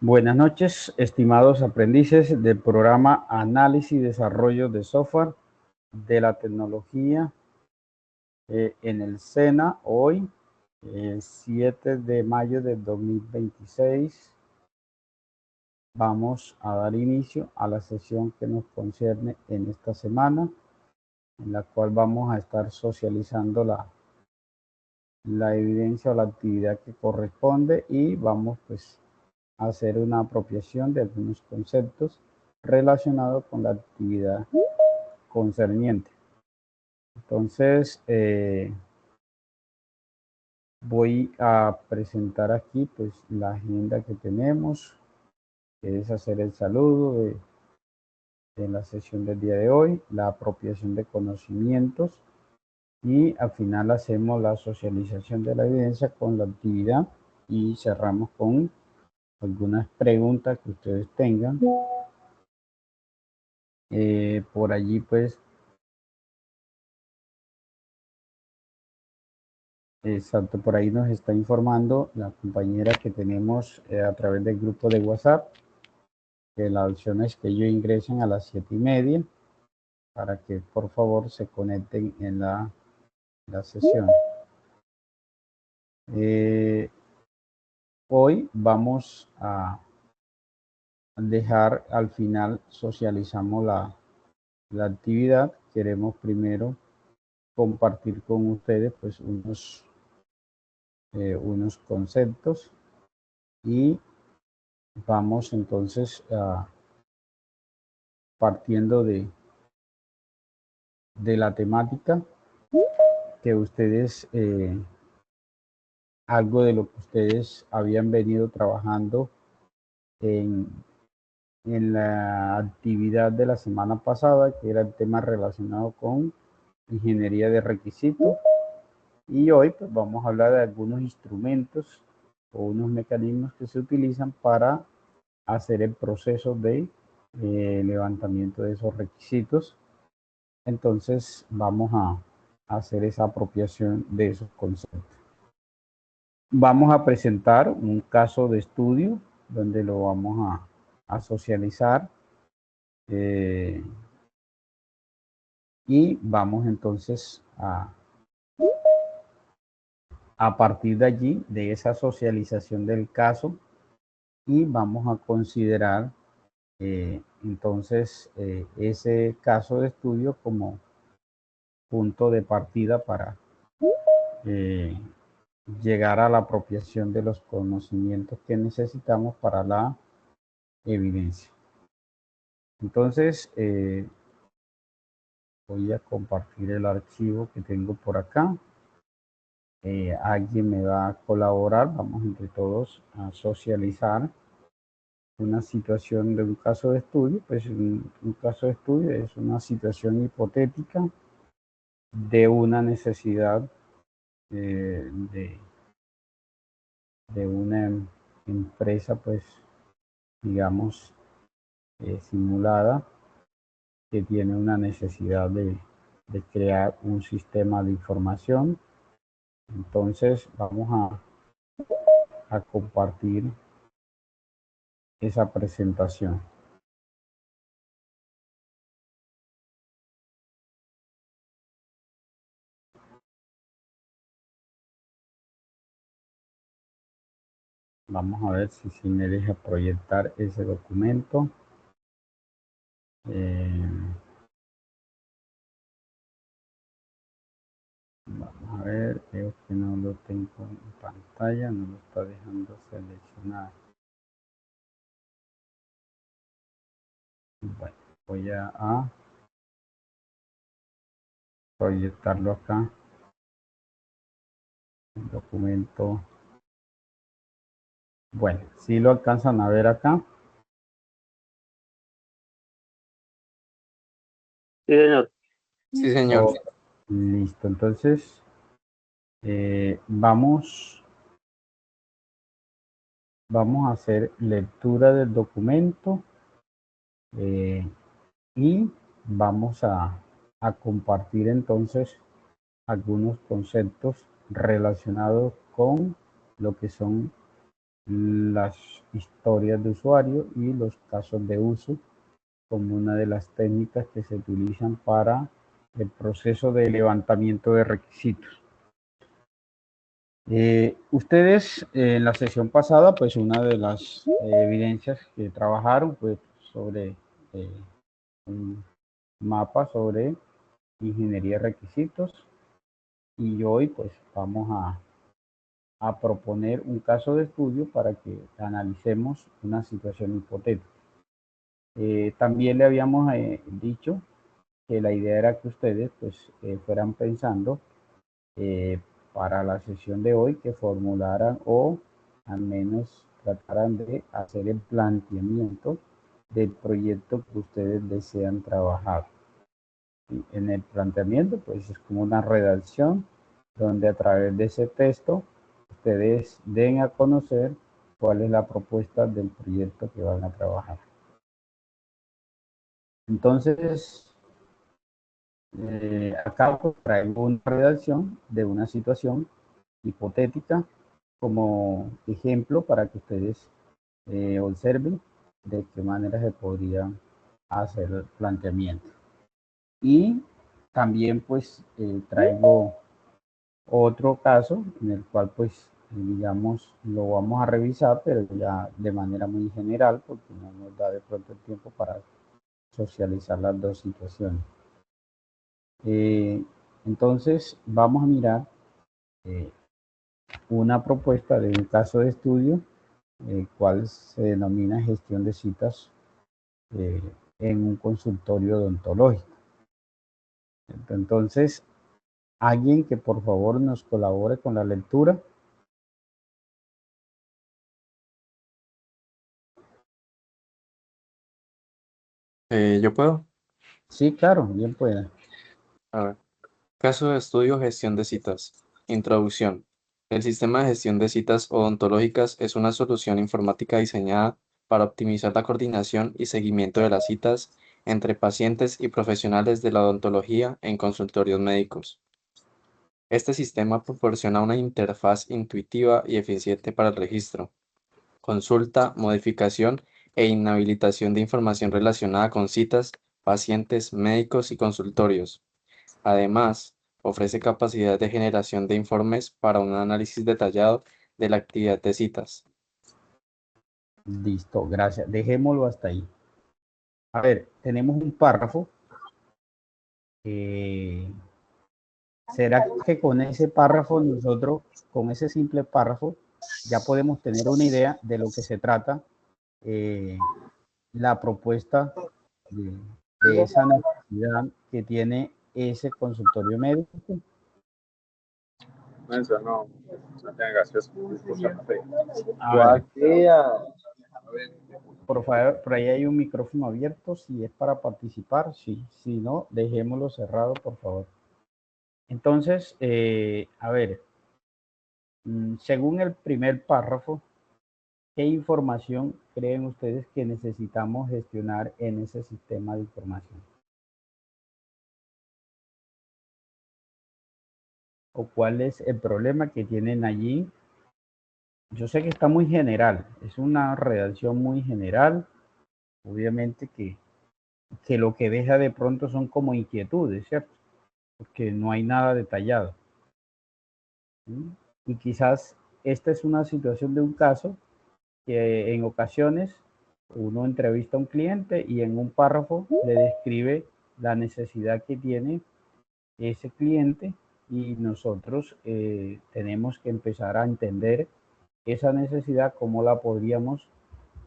Buenas noches, estimados aprendices del programa Análisis y Desarrollo de Software de la Tecnología en el SENA. Hoy, 7 de mayo del 2026, vamos a dar inicio a la sesión que nos concierne en esta semana, en la cual vamos a estar socializando la evidencia o la actividad que corresponde y vamos pues hacer una apropiación de algunos conceptos relacionados con la actividad concerniente. Entonces, voy a presentar aquí pues la agenda que tenemos, que es hacer el saludo de la sesión del día de hoy, la apropiación de conocimientos y al final hacemos la socialización de la evidencia con la actividad y cerramos con algunas preguntas que ustedes tengan. Por allí pues exacto, por ahí nos está informando la compañera que tenemos a través del grupo de WhatsApp que la opción es que ellos ingresen a las 7:30 para que por favor se conecten en la sesión. Hoy vamos a dejar al final, socializamos la actividad. Queremos primero compartir con ustedes pues unos conceptos y vamos entonces partiendo de la temática que ustedes, algo de lo que ustedes habían venido trabajando en la actividad de la semana pasada, que era el tema relacionado con ingeniería de requisitos. Y hoy pues vamos a hablar de algunos instrumentos o unos mecanismos que se utilizan para hacer el proceso de levantamiento de esos requisitos. Entonces vamos a hacer esa apropiación de esos conceptos. Vamos a presentar un caso de estudio donde lo vamos a socializar y vamos entonces a partir de allí, de esa socialización del caso, y vamos a considerar entonces ese caso de estudio como punto de partida para llegar a la apropiación de los conocimientos que necesitamos para la evidencia. Entonces, voy a compartir el archivo que tengo por acá. Alguien me va a colaborar, vamos entre todos a socializar una situación de un caso de estudio. Pues un caso de estudio es una situación hipotética de una necesidad de una empresa, pues digamos, simulada, que tiene una necesidad de crear un sistema de información. Entonces vamos a compartir esa presentación. Vamos a ver si me deja proyectar ese documento. Vamos a ver, creo que no lo tengo en pantalla, no lo está dejando seleccionar. Bueno, voy a proyectarlo acá. El documento. Bueno, si lo alcanzan a ver acá. Sí, señor. Sí, señor. Oh, listo, entonces vamos a hacer lectura del documento y vamos a compartir entonces algunos conceptos relacionados con lo que son las historias de usuario y los casos de uso como una de las técnicas que se utilizan para el proceso de levantamiento de requisitos. Ustedes en la sesión pasada, pues una de las evidencias que trabajaron fue sobre un mapa sobre ingeniería de requisitos, y hoy pues vamos a proponer un caso de estudio para que analicemos una situación hipotética. También le habíamos dicho que la idea era que ustedes pues fueran pensando eh, para la sesión de hoy, que formularan o al menos trataran de hacer el planteamiento del proyecto que ustedes desean trabajar. Y en el planteamiento pues es como una redacción donde a través de ese texto ustedes den a conocer cuál es la propuesta del proyecto que van a trabajar. Entonces, acá traigo una redacción de una situación hipotética como ejemplo para que ustedes observen de qué manera se podría hacer el planteamiento. Y también pues traigo otro caso en el cual pues digamos lo vamos a revisar, pero ya de manera muy general porque no nos da de pronto el tiempo para socializar las dos situaciones. Entonces vamos a mirar eh, una propuesta de un caso de estudio, el cual se denomina gestión de citas eh, en un consultorio odontológico. Entonces, alguien que por favor nos colabore con la lectura. ¿Yo puedo? Sí, claro, bien pueda. A ver. Caso de estudio, gestión de citas. Introducción. El sistema de gestión de citas odontológicas es una solución informática diseñada para optimizar la coordinación y seguimiento de las citas entre pacientes y profesionales de la odontología en consultorios médicos. Este sistema proporciona una interfaz intuitiva y eficiente para el registro, consulta, modificación e inhabilitación de información relacionada con citas, pacientes, médicos y consultorios. Además, ofrece capacidad de generación de informes para un análisis detallado de la actividad de citas. Listo, gracias. Dejémoslo hasta ahí. A ver, tenemos un párrafo. ¿Será que con ese párrafo nosotros, con ese simple párrafo, ya podemos tener una idea de lo que se trata la propuesta de, de esa necesidad que tiene ese consultorio médico? Eso no tiene gaseosa. A ver, por favor, por ahí hay un micrófono abierto, si es para participar, sí, si no, dejémoslo cerrado, por favor. Entonces, a ver, según el primer párrafo, ¿qué información creen ustedes que necesitamos gestionar en ese sistema de información? ¿O cuál es el problema que tienen allí? Yo sé que está muy general, es una redacción muy general, obviamente que lo que deja de pronto son como inquietudes, ¿cierto? Porque no hay nada detallado. ¿Sí? Y quizás esta es una situación de un caso que en ocasiones uno entrevista a un cliente y en un párrafo le describe la necesidad que tiene ese cliente, y nosotros tenemos que empezar a entender esa necesidad, cómo la podríamos,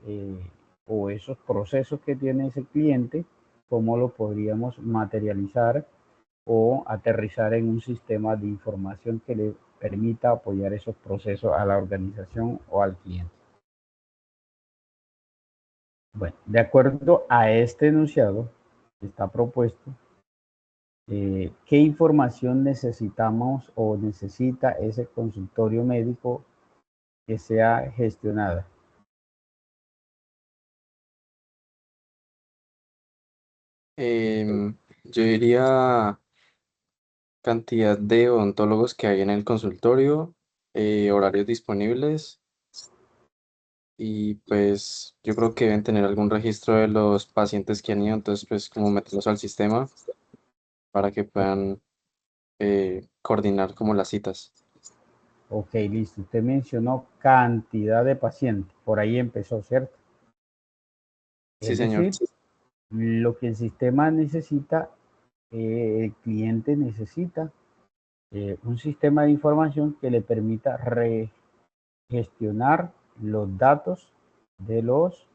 eh, o esos procesos que tiene ese cliente, cómo lo podríamos materializar o aterrizar en un sistema de información que le permita apoyar esos procesos a la organización o al cliente. Bueno, de acuerdo a este enunciado que está propuesto, ¿qué información necesitamos o necesita ese consultorio médico que sea gestionada? Yo diría cantidad de odontólogos que hay en el consultorio, horarios disponibles y pues yo creo que deben tener algún registro de los pacientes que han ido, entonces pues como meterlos al sistema para que puedan coordinar como las citas. Ok, listo. Usted mencionó cantidad de pacientes. Por ahí empezó, ¿cierto? Sí, Es señor. decir, lo que el sistema necesita, el cliente necesita un sistema de información que le permita gestionar los datos de los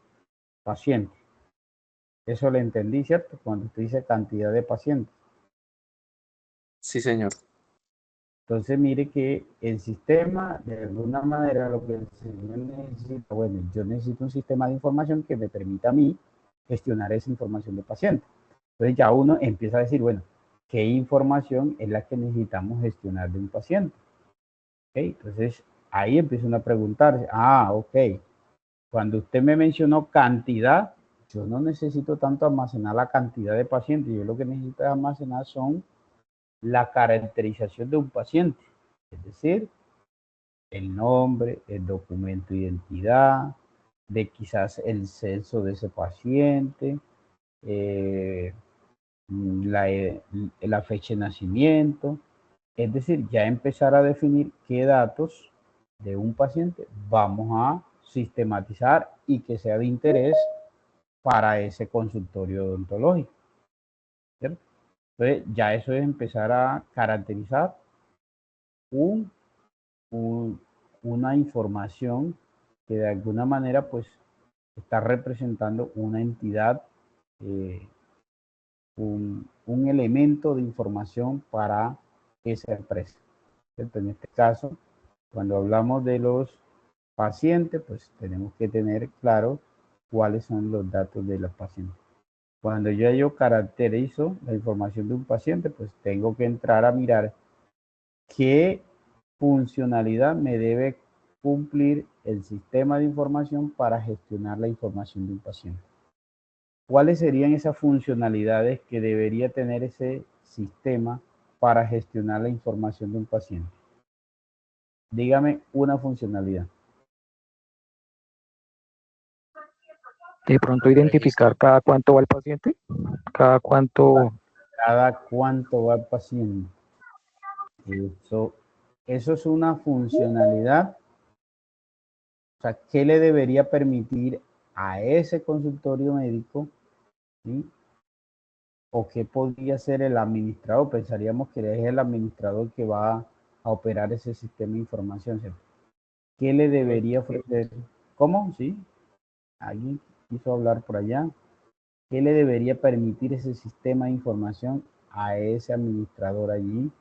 pacientes. Eso lo entendí, ¿cierto? Cuando usted dice cantidad de pacientes. Sí, señor. Entonces, mire que el sistema, de alguna manera, lo que el señor necesita, bueno, yo necesito un sistema de información que me permita a mí gestionar esa información de paciente. Entonces ya uno empieza a decir, bueno, ¿qué información es la que necesitamos gestionar de un paciente? ¿Okay? Entonces ahí empieza uno a preguntarse, ok, cuando usted me mencionó cantidad, yo no necesito tanto almacenar la cantidad de pacientes, yo lo que necesito almacenar son la caracterización de un paciente, es decir, el nombre, el documento de identidad, de quizás el censo de ese paciente, eh, la, la fecha de nacimiento, es decir, ya empezar a definir qué datos de un paciente vamos a sistematizar y que sea de interés para ese consultorio odontológico, ¿cierto? Entonces, ya eso es empezar a caracterizar un, una información que de alguna manera pues está representando una entidad, eh, un elemento de información para esa empresa, ¿cierto? En este caso, cuando hablamos de los pacientes, pues tenemos que tener claro cuáles son los datos de los pacientes. Cuando yo caracterizo la información de un paciente, pues tengo que entrar a mirar qué funcionalidad me debe cumplir el sistema de información para gestionar la información de un paciente. ¿Cuáles serían esas funcionalidades que debería tener ese sistema para gestionar la información de un paciente? Dígame una funcionalidad. De pronto identificar cada cuánto va el paciente, cada cuánto, Cada cuánto va el paciente. Eso, eso es una funcionalidad. O sea, ¿qué le debería permitir a ese consultorio médico? ¿Sí? ¿O qué podría ser el administrador? Pensaríamos que es el administrador que va a operar ese sistema de información, ¿cierto? ¿Qué le debería ofrecer? ¿Cómo? ¿Sí? ¿Alguien quiso hablar por allá? ¿Qué le debería permitir ese sistema de información a ese administrador allí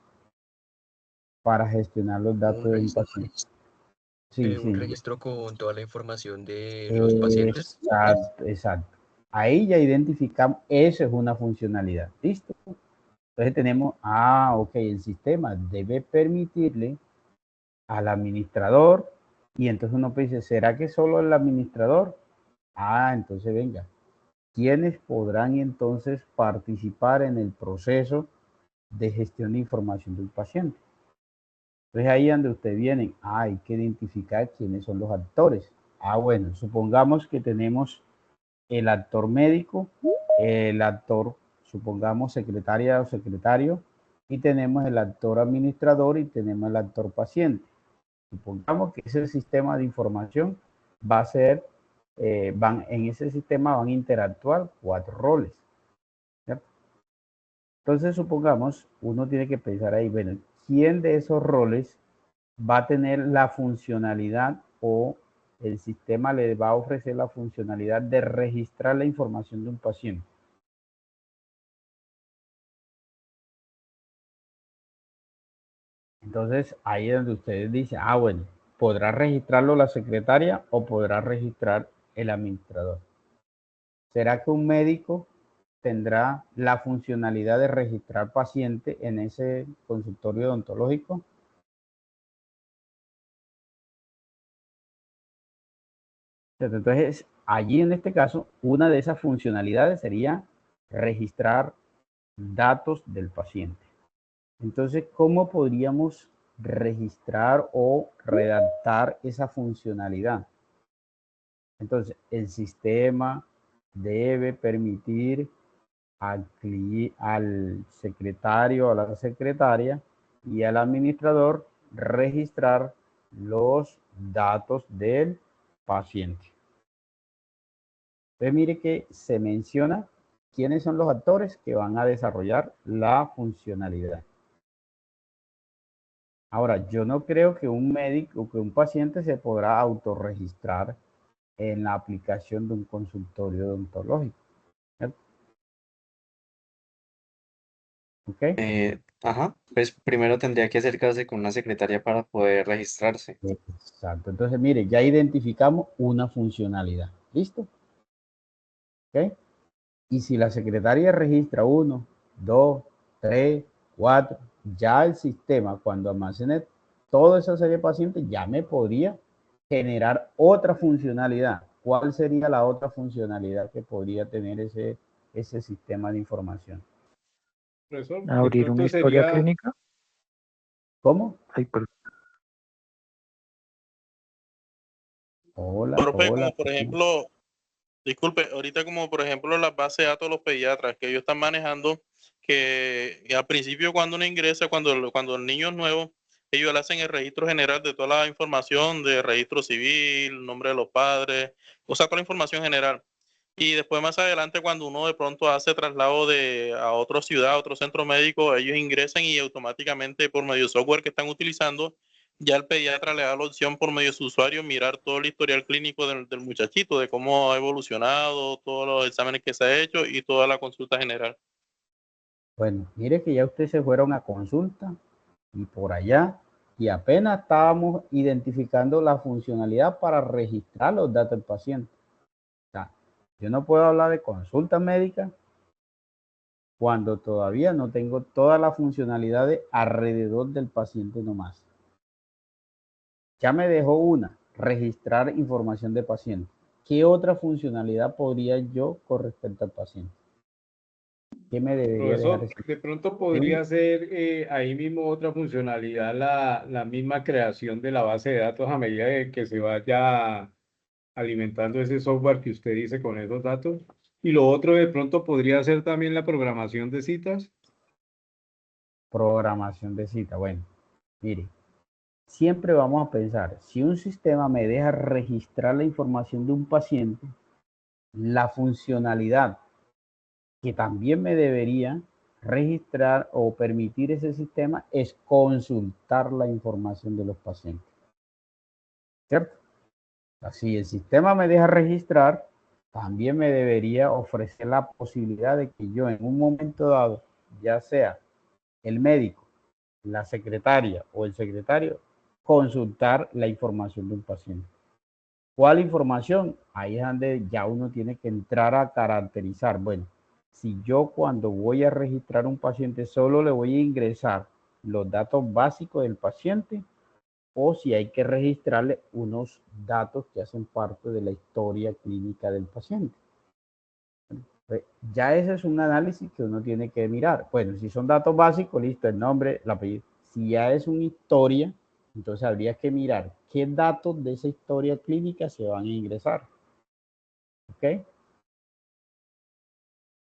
para gestionar los datos Un de un registro, paciente? Sí, un sí. registro con toda la información de los pacientes. Exacto, exacto. Ahí ya identificamos, eso es una funcionalidad. ¿Listo? Entonces tenemos, ok, el sistema debe permitirle al administrador y entonces uno dice, ¿será que solo el administrador? Entonces venga, ¿quiénes podrán entonces participar en el proceso de gestión de información del paciente? Entonces ahí donde usted viene, hay que identificar quiénes son los actores. Bueno, supongamos que tenemos el actor médico, el actor, supongamos secretaria o secretario, y tenemos el actor administrador y tenemos el actor paciente. Supongamos que ese sistema de información va a ser, en ese sistema van a interactuar 4 roles, ¿cierto? Entonces, supongamos, uno tiene que pensar ahí, bueno, ¿quién de esos roles va a tener la funcionalidad o el sistema le va a ofrecer la funcionalidad de registrar la información de un paciente? Entonces, ahí es donde ustedes dicen, bueno, ¿podrá registrarlo la secretaria o podrá registrar el administrador? ¿Será que un médico tendrá la funcionalidad de registrar paciente en ese consultorio odontológico? Entonces, allí en este caso, una de esas funcionalidades sería registrar datos del paciente. Entonces, ¿cómo podríamos registrar o redactar esa funcionalidad? Entonces, el sistema debe permitir al secretario o a la secretaria y al administrador registrar los datos del paciente. Entonces, mire que se menciona quiénes son los actores que van a desarrollar la funcionalidad. Ahora, yo no creo que un médico, que un paciente se podrá autorregistrar en la aplicación de un consultorio odontológico. ¿Cierto? ¿Ok? Ajá, pues primero tendría que acercarse con una secretaria para poder registrarse. Exacto. Entonces, mire, ya identificamos una funcionalidad. ¿Listo? ¿Ok? Y si la secretaria registra 1, 2, 3, 4, ya el sistema, cuando almacene toda esa serie de pacientes, ya me podría generar otra funcionalidad. ¿Cuál sería la otra funcionalidad que podría tener ese sistema de información? Profesor, de Abrir una pronto historia sería, clínica. ¿Cómo? Ay, perdón. Hola, Profe, hola. como por ejemplo, disculpe, ahorita como por ejemplo las bases de datos de los pediatras que ellos están manejando, que al principio cuando uno ingresa, cuando el niño es nuevo, ellos le hacen el registro general de toda la información de registro civil, nombre de los padres, o sea, toda la información general. Y después más adelante cuando uno de pronto hace traslado a otra ciudad, a otro centro médico, ellos ingresan y automáticamente por medio de software que están utilizando, ya el pediatra le da la opción por medio de su usuario mirar todo el historial clínico del muchachito, de cómo ha evolucionado, todos los exámenes que se ha hecho y toda la consulta general. Bueno, mire que ya ustedes se fueron a consulta y por allá, y apenas estábamos identificando la funcionalidad para registrar los datos del paciente. O sea, yo no puedo hablar de consulta médica cuando todavía no tengo todas las funcionalidades alrededor del paciente nomás. Ya me dejó una, registrar información de paciente. ¿Qué otra funcionalidad podría yo con respecto al paciente? ¿Qué me debería dejar profesor, ese? de pronto Sí, podría ser ahí mismo otra funcionalidad, la misma creación de la base de datos a medida de que se vaya alimentando ese software que usted dice con esos datos. Y lo otro de pronto podría ser también la programación de citas. programación de cita. Bueno, mire, siempre vamos a pensar, si un sistema me deja registrar la información de un paciente, la funcionalidad que también me debería registrar o permitir ese sistema es consultar la información de los pacientes. ¿Cierto? Así el sistema me deja registrar, también me debería ofrecer la posibilidad de que yo en un momento dado, ya sea el médico, la secretaria o el secretario, consultar la información de un paciente. ¿Cuál información? Ahí es donde ya uno tiene que entrar a caracterizar. Bueno, si yo cuando voy a registrar un paciente solo le voy a ingresar los datos básicos del paciente o si hay que registrarle unos datos que hacen parte de la historia clínica del paciente. Ya ese es un análisis que uno tiene que mirar. Bueno, si son datos básicos, listo, el nombre, el apellido. Si ya es una historia, entonces habría que mirar qué datos de esa historia clínica se van a ingresar. ¿Ok?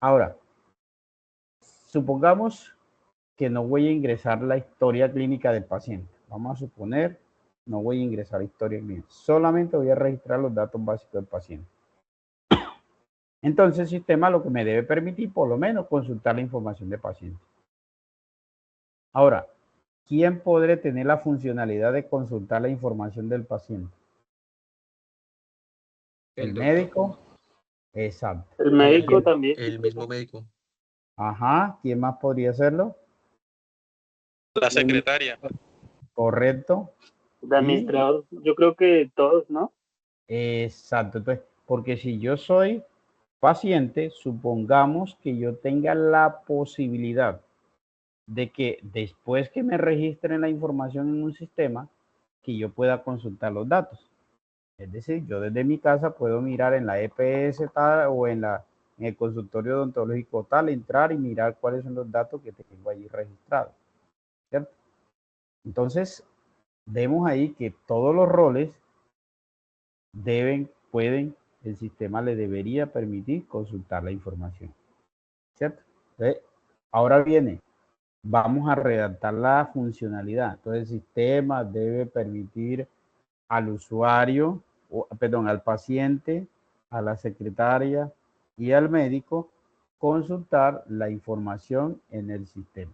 Ahora, supongamos que no voy a ingresar la historia clínica del paciente. Vamos a suponer, no voy a ingresar historia clínica. Solamente voy a registrar los datos básicos del paciente. Entonces el sistema lo que me debe permitir, por lo menos, consultar la información del paciente. Ahora, ¿quién podrá tener la funcionalidad de consultar la información del paciente? ¿El El doctor, médico? Exacto. El médico ¿Quién? también, el mismo médico. Ajá. ¿Quién más podría hacerlo? La secretaria. Correcto. el Y administrador, yo creo que todos, ¿no? exacto. Entonces, porque si yo soy paciente, supongamos que yo tenga la posibilidad de que después que me registren la información en un sistema, que yo pueda consultar los datos. Es decir, yo desde mi casa puedo mirar en la EPS tal o en el consultorio odontológico tal, entrar y mirar cuáles son los datos que tengo allí registrados. ¿Cierto? Entonces, vemos ahí que todos los roles pueden el sistema le debería permitir consultar la información, ¿cierto? Entonces, ahora viene, vamos a redactar la funcionalidad. Entonces, el sistema debe permitir al usuario, perdón, al paciente, a la secretaria y al médico consultar la información en el sistema.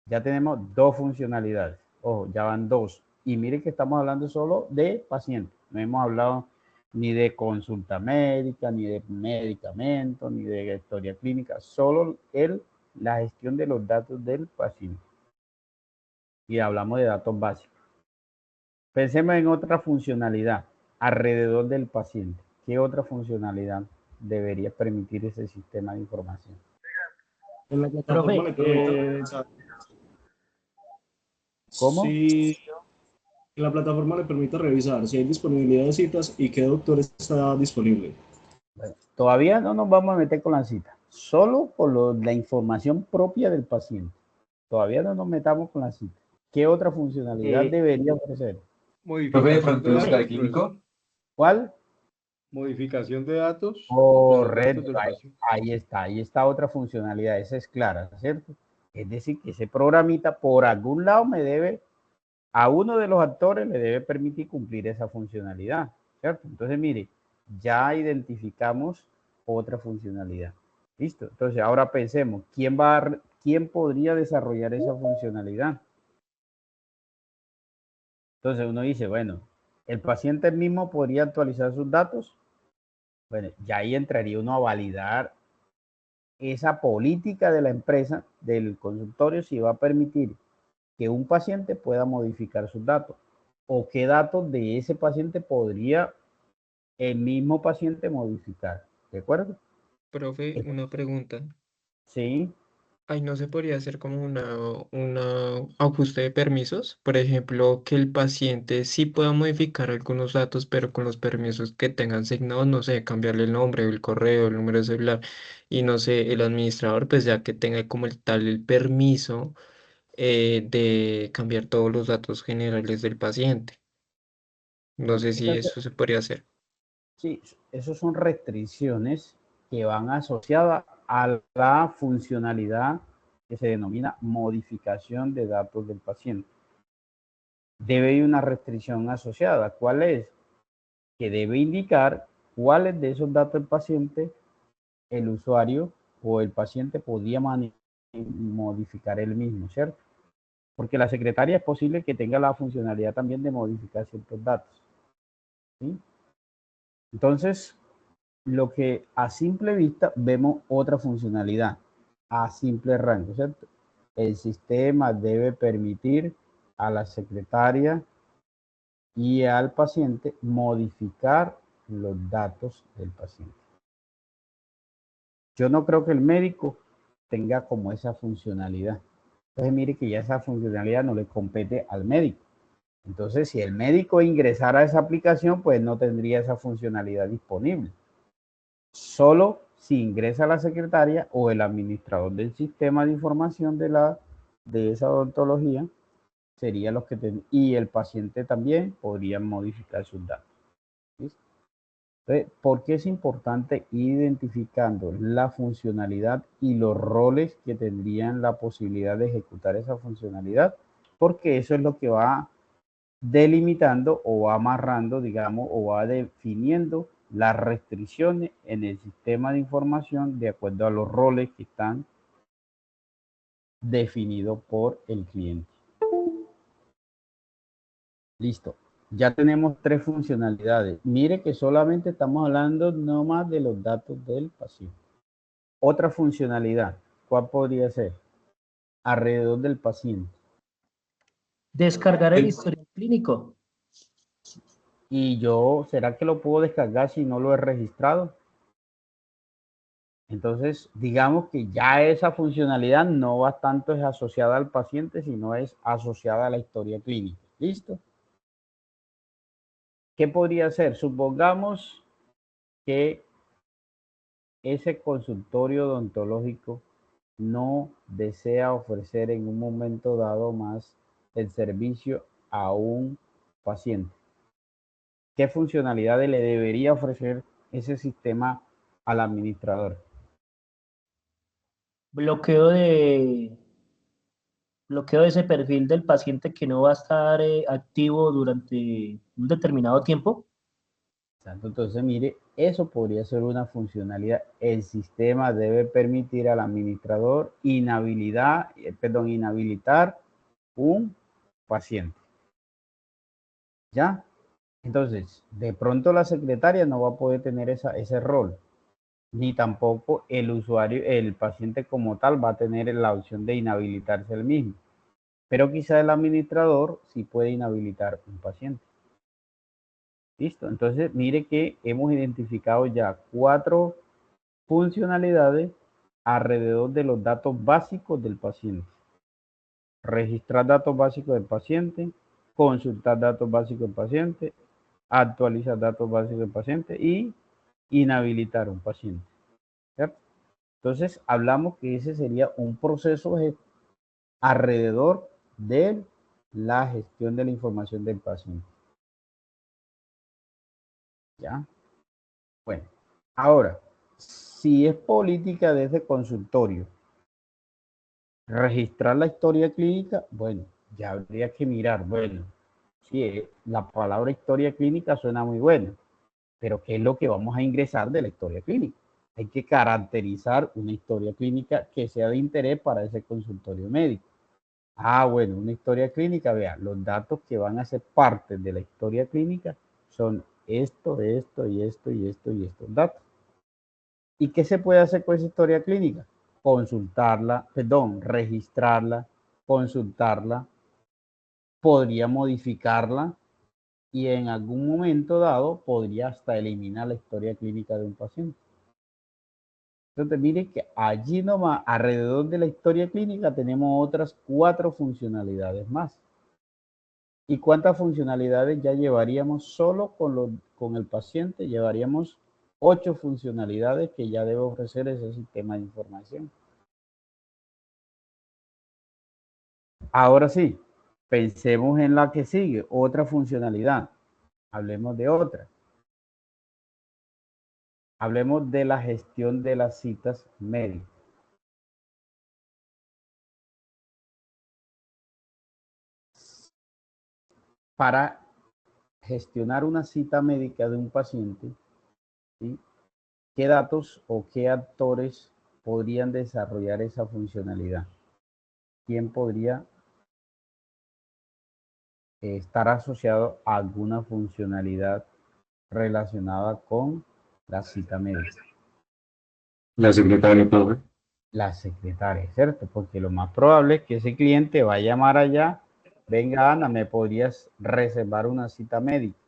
Ya tenemos dos funcionalidades. Ojo, ya van dos. Y mire que estamos hablando solo de pacientes. No hemos hablado ni de consulta médica, ni de medicamentos, ni de historia clínica. Solo la gestión de los datos del paciente. Y hablamos de datos básicos. Pensemos en otra funcionalidad alrededor del paciente. ¿Qué otra funcionalidad debería permitir ese sistema de información? En la plataforma le permite revisar. ¿Cómo? Sí, en la plataforma le permite revisar si hay disponibilidad de citas y qué doctor está disponible. Bueno, todavía no nos vamos a meter con la cita, solo con la información propia del paciente. Todavía no nos metamos con la cita. ¿Qué otra funcionalidad debería ofrecer? Modificación de datos, profesor. ¿Cuál? Modificación de datos. de los Correcto, datos del paciente. ahí está otra funcionalidad, esa es clara, ¿cierto? Es decir, que ese programita por algún lado a uno de los actores le debe permitir cumplir esa funcionalidad, ¿cierto? Entonces, mire, ya identificamos otra funcionalidad. ¿Listo? Entonces, ahora pensemos, ¿quién podría desarrollar esa funcionalidad? Entonces, uno dice, bueno, ¿el paciente mismo podría actualizar sus datos? Bueno, ya ahí entraría uno a validar esa política de la empresa, del consultorio, si va a permitir que un paciente pueda modificar sus datos o qué datos de ese paciente podría el mismo paciente modificar. ¿De acuerdo? Profe, una pregunta. Sí. Ahí no se podría hacer como una ajuste de permisos. Por ejemplo, que el paciente sí pueda modificar algunos datos, pero con los permisos que tengan asignados, no sé, cambiarle el nombre, el correo, el número de celular, y no sé, el administrador, pues ya que tenga como el permiso de cambiar todos los datos generales del paciente. No Bueno, sé si eso se podría hacer. sí, esas son restricciones que van asociadas a la funcionalidad que se denomina modificación de datos del paciente. Debe ir una restricción asociada. ¿Cuál es? Que debe indicar cuáles de esos datos del paciente el usuario o el paciente podía modificar él mismo, ¿cierto? Porque la secretaria es posible que tenga la funcionalidad también de modificar ciertos datos, ¿sí? Entonces, lo que a simple vista vemos otra funcionalidad, a simple rango, ¿cierto? El sistema debe permitir a la secretaria y al paciente modificar los datos del paciente. Yo no creo que el médico tenga como esa funcionalidad. Entonces, mire que ya esa funcionalidad no le compete al médico. Entonces, si el médico ingresara a esa aplicación, pues no tendría esa funcionalidad disponible. Solo si ingresa la secretaria o el administrador del sistema de información de esa odontología, sería los que y el paciente también podrían modificar sus datos. ¿Listo? Entonces, ¿por qué es importante ir identificando la funcionalidad y los roles que tendrían la posibilidad de ejecutar esa funcionalidad? Porque eso es lo que va delimitando o va amarrando, digamos, o va definiendo las restricciones en el sistema de información de acuerdo a los roles que están definidos por el cliente. Listo. Ya tenemos tres funcionalidades. Mire que solamente estamos hablando no más de los datos del paciente. Otra funcionalidad, ¿cuál podría ser? Alrededor del paciente. Descargar el historial clínico. Y yo, ¿será que lo puedo descargar si no lo he registrado? Entonces, digamos que ya esa funcionalidad no va tanto es asociada al paciente, sino es asociada a la historia clínica. ¿Listo? ¿Qué podría ser? Supongamos que ese consultorio odontológico no desea ofrecer en un momento dado más el servicio a un paciente. ¿Qué funcionalidades le debería ofrecer ese sistema al administrador? Bloqueo de ese perfil del paciente que no va a estar activo durante un determinado tiempo. Exacto. Entonces, mire, eso podría ser una funcionalidad. El sistema debe permitir al administrador inhabilitar un paciente. ¿Ya? Entonces, de pronto la secretaria no va a poder tener ese rol, ni tampoco el usuario, el paciente como tal va a tener la opción de inhabilitarse el mismo. Pero quizá el administrador sí puede inhabilitar un paciente. Listo. Entonces, mire que hemos identificado ya 4 funcionalidades alrededor de los datos básicos del paciente. Registrar datos básicos del paciente, consultar datos básicos del paciente, actualizar datos básicos del paciente y inhabilitar a un paciente. ¿Cierto? Entonces, hablamos que ese sería un proceso alrededor de la gestión de la información del paciente. ¿Ya? Bueno, ahora, si es política desde consultorio, registrar la historia clínica, bueno, ya habría que mirar, bueno, sí, la palabra historia clínica suena muy buena, pero ¿qué es lo que vamos a ingresar de la historia clínica? Hay que caracterizar una historia clínica que sea de interés para ese consultorio médico. Ah, bueno, una historia clínica, vea, los datos que van a ser parte de la historia clínica son esto y esto y estos datos. ¿Y qué se puede hacer con esa historia clínica? Registrarla, consultarla, podría modificarla y en algún momento dado podría hasta eliminar la historia clínica de un paciente. Entonces, mire que allí nomás, alrededor de la historia clínica, tenemos otras 4 funcionalidades más. ¿Y cuántas funcionalidades ya llevaríamos solo con el paciente? Llevaríamos 8 funcionalidades que ya debe ofrecer ese sistema de información. Ahora sí, pensemos en la que sigue, otra funcionalidad. Hablemos de otra. Hablemos de la gestión de las citas médicas. Para gestionar una cita médica de un paciente, ¿sí? ¿Qué datos o qué actores podrían desarrollar esa funcionalidad? ¿Quién podría estar asociado a alguna funcionalidad relacionada con la cita médica? La secretaria, profe. La secretaria, ¿cierto? Porque lo más probable es que ese cliente va a llamar allá, venga Ana, ¿me podrías reservar una cita médica?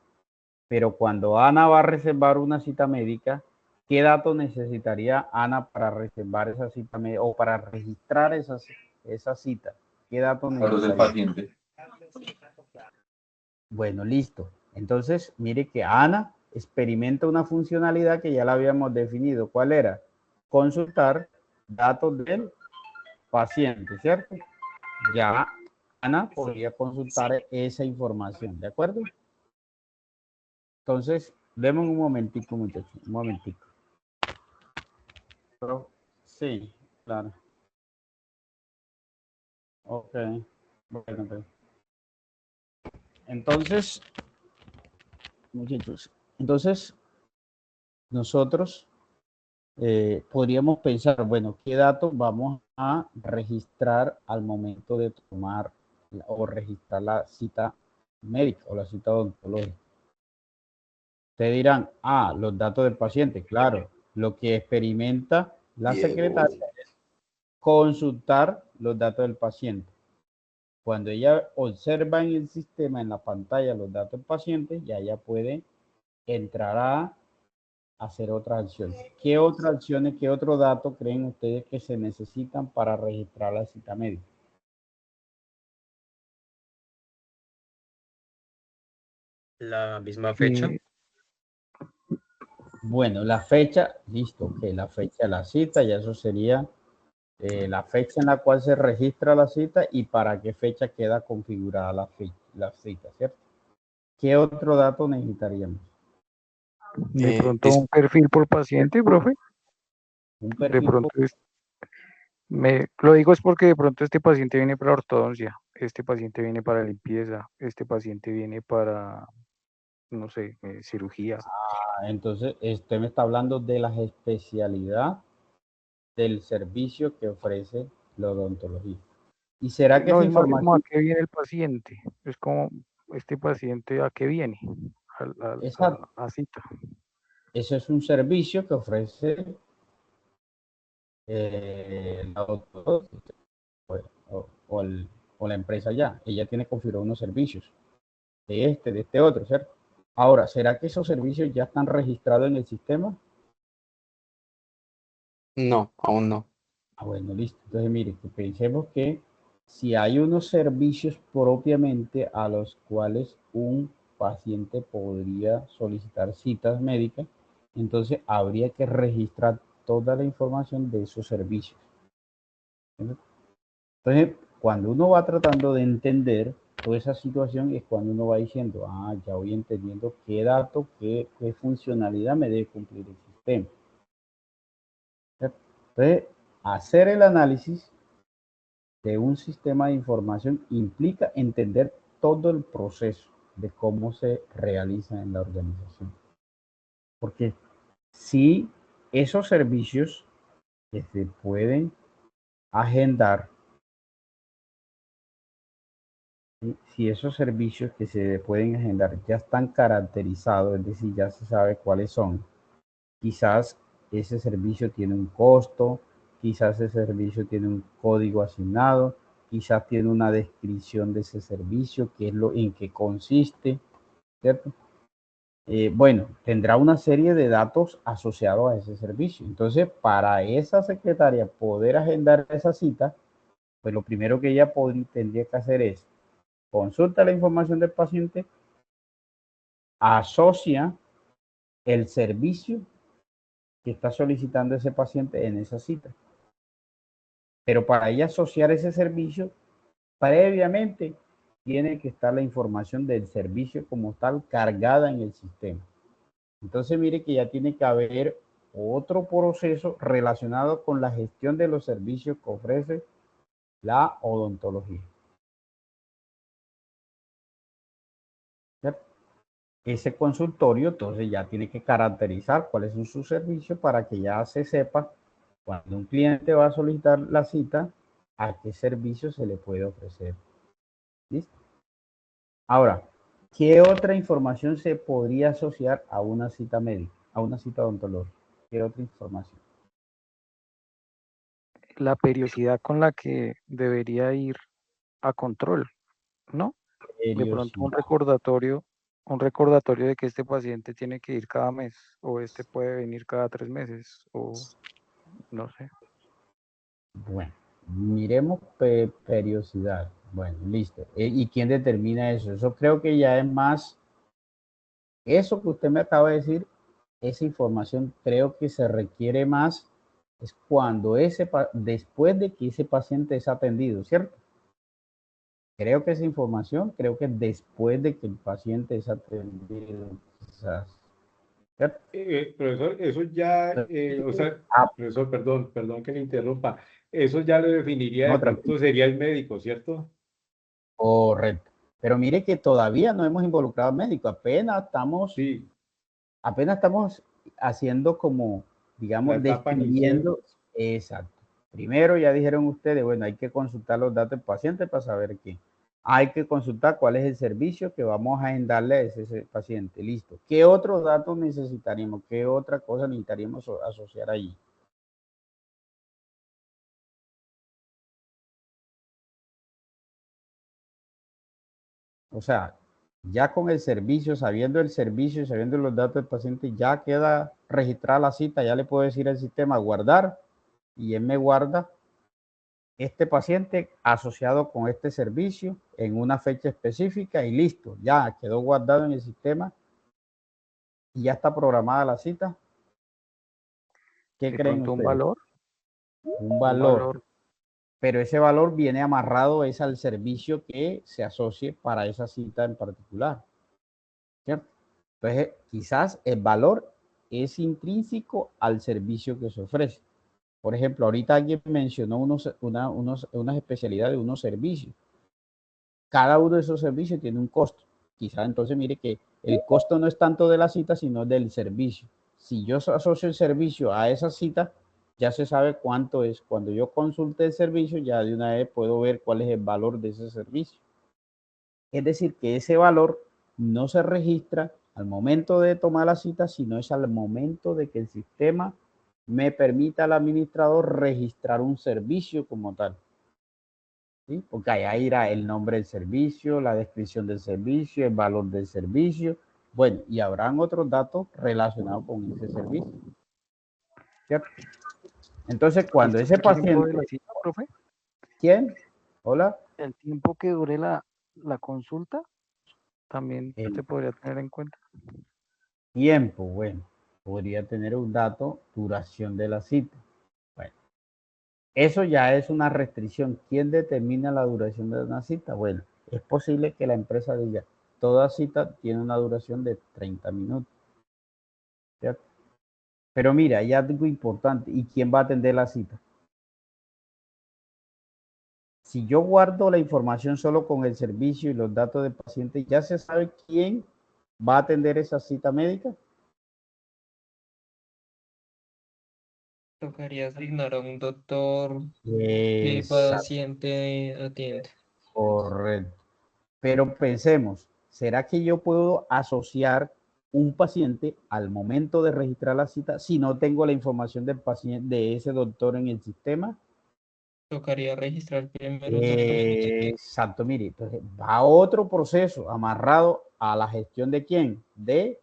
Pero cuando Ana va a reservar una cita médica, ¿qué datos necesitaría Ana para reservar esa cita médica o para registrar esa cita? ¿Qué datos Datos del necesitaría? paciente. Bueno, listo. Entonces, mire que Ana experimenta una funcionalidad que ya la habíamos definido. ¿Cuál era? Consultar datos del paciente, ¿cierto? Ya Ana podría consultar esa información, ¿de acuerdo? Entonces, demos un momentico, muchachos, un momentico. Sí, claro. Ok. Bueno, pues. Entonces, muchachos, entonces nosotros podríamos pensar, bueno, ¿qué datos vamos a registrar al momento de tomar o registrar la cita médica o la cita odontológica? Ustedes dirán, los datos del paciente, claro, lo que experimenta la secretaria es consultar los datos del paciente. Cuando ella observa en el sistema, en la pantalla, los datos del paciente, ya ella puede entrar a hacer otras acciones. ¿Qué otras acciones, qué otro dato creen ustedes que se necesitan para registrar la cita médica? La misma fecha. Bueno, la fecha, listo, que la fecha de la cita, ya eso sería la fecha en la cual se registra la cita y para qué fecha queda configurada la cita, ¿cierto? ¿Qué otro dato necesitaríamos? De pronto un perfil por paciente, profe. Un De perfil pronto lo digo es porque de pronto este paciente viene para ortodoncia, este paciente viene para limpieza, este paciente viene para, no sé, cirugía. entonces, usted me está hablando de la especialidad del servicio que ofrece la odontología. ¿Y será que No, esa es más como a información, qué viene el paciente, es como este paciente a qué viene, a cita. eso es un servicio que ofrece la odontología o la empresa ya? Ella tiene configurado unos servicios de este otro, ¿cierto? Ahora, ¿será que esos servicios ya están registrados en el sistema? No, aún no. Bueno, listo. Entonces, mire, que pensemos que si hay unos servicios propiamente a los cuales un paciente podría solicitar citas médicas, entonces habría que registrar toda la información de esos servicios. Entonces, cuando uno va tratando de entender toda esa situación, es cuando uno va diciendo, ya voy entendiendo qué dato, qué funcionalidad me debe cumplir el sistema. Entonces, hacer el análisis de un sistema de información implica entender todo el proceso de cómo se realiza en la organización. Porque si esos servicios que se pueden agendar, si esos servicios que se pueden agendar ya están caracterizados, es decir, ya se sabe cuáles son, quizás ese servicio tiene un costo, quizás ese servicio tiene un código asignado, quizás tiene una descripción de ese servicio, qué es lo en qué consiste, ¿cierto? Bueno, tendrá una serie de datos asociados a ese servicio. Entonces, para esa secretaria poder agendar esa cita, pues lo primero que ella tendría que hacer es consulta la información del paciente, asocia el servicio que está solicitando ese paciente en esa cita. Pero para ella asociar ese servicio, previamente tiene que estar la información del servicio como tal cargada en el sistema. Entonces mire que ya tiene que haber otro proceso relacionado con la gestión de los servicios que ofrece la odontología. ¿Cierto? Ese consultorio entonces ya tiene que caracterizar cuáles son sus servicios para que ya se sepa cuando un cliente va a solicitar la cita, a qué servicio se le puede ofrecer. ¿Listo? Ahora, ¿qué otra información se podría asociar a una cita médica, a una cita odontológica? ¿Qué otra información? La periodicidad con la que debería ir a control, ¿no? De pronto un recordatorio de que este paciente tiene que ir cada mes, o este puede venir cada 3 meses, o no sé. Bueno, miremos periodicidad. Bueno, listo. ¿Y quién determina eso? Eso creo que ya es más, eso que usted me acaba de decir, esa información creo que se requiere más es cuando después de que ese paciente es atendido, ¿cierto? Creo que esa información, creo que después de que el paciente es atendido, quizás, ¿cierto? Profesor, eso ya, o sea, profesor, perdón que le interrumpa, eso ya lo definiría de No, pronto tranquilo. sería el médico, ¿cierto? Correcto. Pero mire que todavía no hemos involucrado al médico, Sí, apenas estamos haciendo como, la digamos, etapa inicial. describiendo, exacto. Primero ya dijeron ustedes, bueno, hay que consultar los datos del paciente para saber qué. Hay que consultar cuál es el servicio que vamos a agendarle a ese paciente. Listo. ¿Qué otros datos necesitaríamos? ¿Qué otra cosa necesitaríamos asociar allí? O sea, ya con el servicio, sabiendo el servicio, sabiendo los datos del paciente, ya queda registrada la cita, ya le puedo decir al sistema guardar y él me guarda este paciente asociado con este servicio en una fecha específica y listo, ya quedó guardado en el sistema y ya está programada la cita. ¿Qué De creen pronto un ustedes? valor, Un valor, pero ese valor viene amarrado es al servicio que se asocie para esa cita en particular. ¿cierto? Entonces, quizás el valor es intrínseco al servicio que se ofrece. Por ejemplo, ahorita alguien mencionó unas especialidades de unos servicios. Cada uno de esos servicios tiene un costo. Quizás entonces mire que el costo no es tanto de la cita, sino del servicio. Si yo asocio el servicio a esa cita, ya se sabe cuánto es. Cuando yo consulte el servicio, ya de una vez puedo ver cuál es el valor de ese servicio. Es decir, que ese valor no se registra al momento de tomar la cita, sino es al momento de que el sistema me permita al administrador registrar un servicio como tal. ¿Sí? Porque ahí irá el nombre del servicio, la descripción del servicio, el valor del servicio. Bueno, y habrán otros datos relacionados con ese servicio. ¿Cierto? Entonces, cuando ese paciente... ¿El tiempo de la cita, profe? ¿Quién? Hola. El tiempo que dure la consulta también se podría tener en cuenta. Tiempo, bueno, podría tener un dato, duración de la cita. Bueno, eso ya es una restricción. ¿Quién determina la duración de una cita? Bueno, es posible que la empresa diga, toda cita tiene una duración de 30 minutos. ¿Cierto? Pero mira, hay algo importante. ¿Y quién va a atender la cita? Si yo guardo la información solo con el servicio y los datos del paciente, ¿ya se sabe quién va a atender esa cita médica? Tocaría asignar a un doctor que el paciente atiende. Correcto. Pero pensemos, ¿será que yo puedo asociar un paciente al momento de registrar la cita si no tengo la información del paciente, de ese doctor en el sistema? Tocaría registrar primero el doctor. Exacto, mire, entonces va otro proceso amarrado a la gestión de quién, de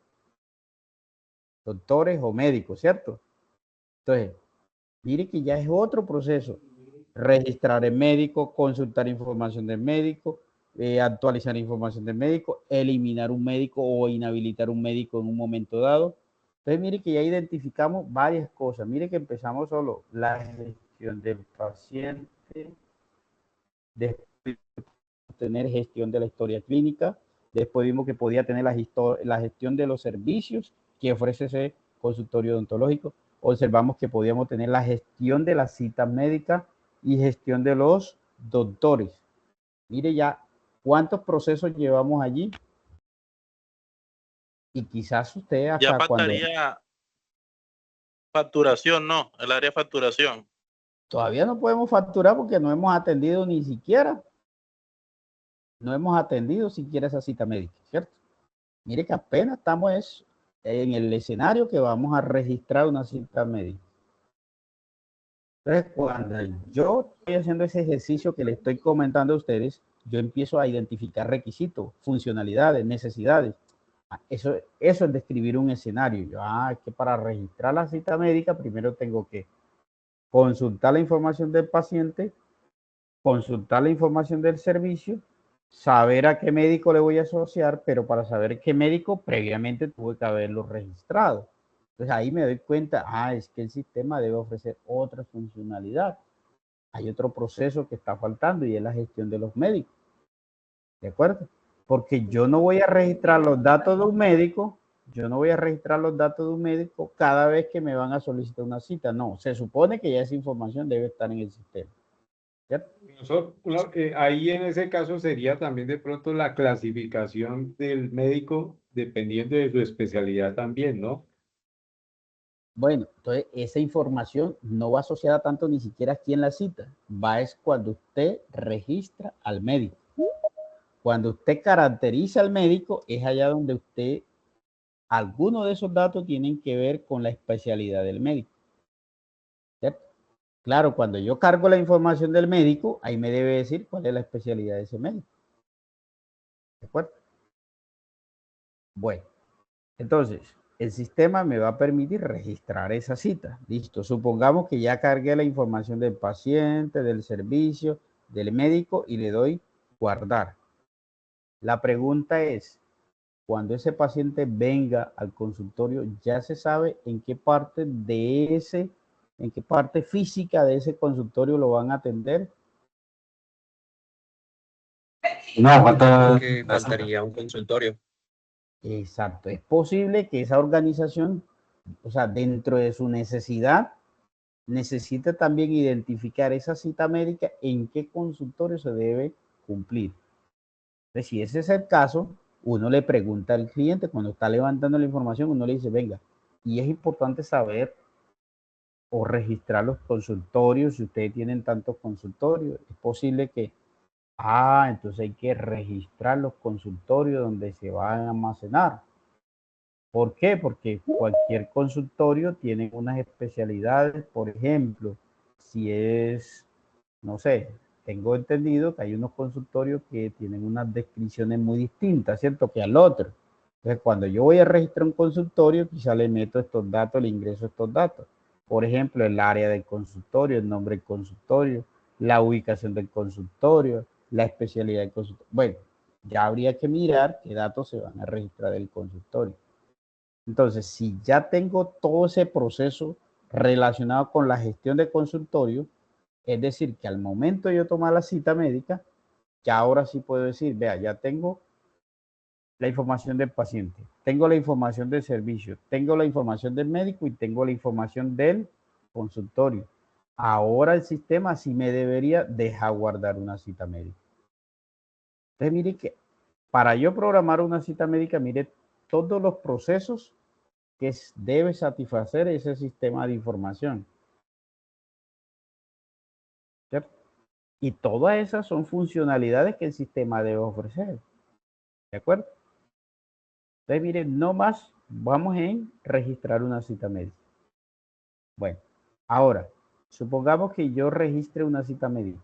doctores o médicos, ¿cierto? Entonces, mire que ya es otro proceso, registrar el médico, consultar información del médico, actualizar información del médico, eliminar un médico o inhabilitar un médico en un momento dado. Entonces, mire que ya identificamos varias cosas. Mire que empezamos solo la gestión del paciente, después tener gestión de la historia clínica, después vimos que podía tener la gestión de los servicios que ofrece ese consultorio odontológico. Observamos que podíamos tener la gestión de las citas médicas y gestión de los doctores. Mire ya cuántos procesos llevamos allí. Y quizás usted hasta ya faltaría facturación, ¿no? El área de facturación. Todavía no podemos facturar porque no hemos atendido ni siquiera. No hemos atendido siquiera esa cita médica, ¿cierto? Mire que apenas estamos en el escenario que vamos a registrar una cita médica. Entonces, cuando yo estoy haciendo ese ejercicio que le estoy comentando a ustedes, yo empiezo a identificar requisitos, funcionalidades, necesidades. Eso es describir un escenario. Es que para registrar la cita médica primero tengo que consultar la información del paciente, consultar la información del servicio, saber a qué médico le voy a asociar, pero para saber qué médico previamente tuve que haberlo registrado. Entonces ahí me doy cuenta, es que el sistema debe ofrecer otra funcionalidad. Hay otro proceso que está faltando y es la gestión de los médicos. ¿De acuerdo? Porque yo no voy a registrar los datos de un médico, cada vez que me van a solicitar una cita. No, se supone que ya esa información debe estar en el sistema. Ahí en ese caso sería también de pronto la clasificación del médico dependiendo de su especialidad también, ¿no? Bueno, entonces esa información no va asociada tanto ni siquiera aquí en la cita, es cuando usted registra al médico. Cuando usted caracteriza al médico, es allá donde algunos de esos datos tienen que ver con la especialidad del médico. ¿Cierto? Claro, cuando yo cargo la información del médico, ahí me debe decir cuál es la especialidad de ese médico. ¿De acuerdo? Bueno, entonces, el sistema me va a permitir registrar esa cita. Listo, supongamos que ya cargué la información del paciente, del servicio, del médico y le doy guardar. La pregunta es, cuando ese paciente venga al consultorio, ¿ya se sabe en qué parte física de ese consultorio lo van a atender? No, faltaría un consultorio. Exacto. Es posible que esa organización, o sea, dentro de su necesidad, necesita también identificar esa cita médica en qué consultorio se debe cumplir. Entonces, si ese es el caso, uno le pregunta al cliente cuando está levantando la información, uno le dice, venga, y es importante saber o registrar los consultorios, si ustedes tienen tantos consultorios, es posible que, entonces hay que registrar los consultorios donde se van a almacenar. ¿Por qué? Porque cualquier consultorio tiene unas especialidades, por ejemplo, si es, no sé, tengo entendido que hay unos consultorios que tienen unas descripciones muy distintas, ¿cierto? Que al otro. Entonces, cuando yo voy a registrar un consultorio, quizá le meto estos datos, le ingreso estos datos. Por ejemplo, el área del consultorio, el nombre del consultorio, la ubicación del consultorio, la especialidad del consultorio. Bueno, ya habría que mirar qué datos se van a registrar del consultorio. Entonces, si ya tengo todo ese proceso relacionado con la gestión de consultorio, es decir, que al momento de yo tomar la cita médica, ya ahora sí puedo decir, vea, ya tengo la información del paciente, tengo la información del servicio, tengo la información del médico y tengo la información del consultorio. Ahora el sistema sí me debería dejar guardar una cita médica. Entonces, mire que para yo programar una cita médica, mire todos los procesos que debe satisfacer ese sistema de información. ¿Cierto? Y todas esas son funcionalidades que el sistema debe ofrecer. ¿De acuerdo? Entonces, miren, no más vamos en registrar una cita médica. Bueno, ahora, supongamos que yo registre una cita médica.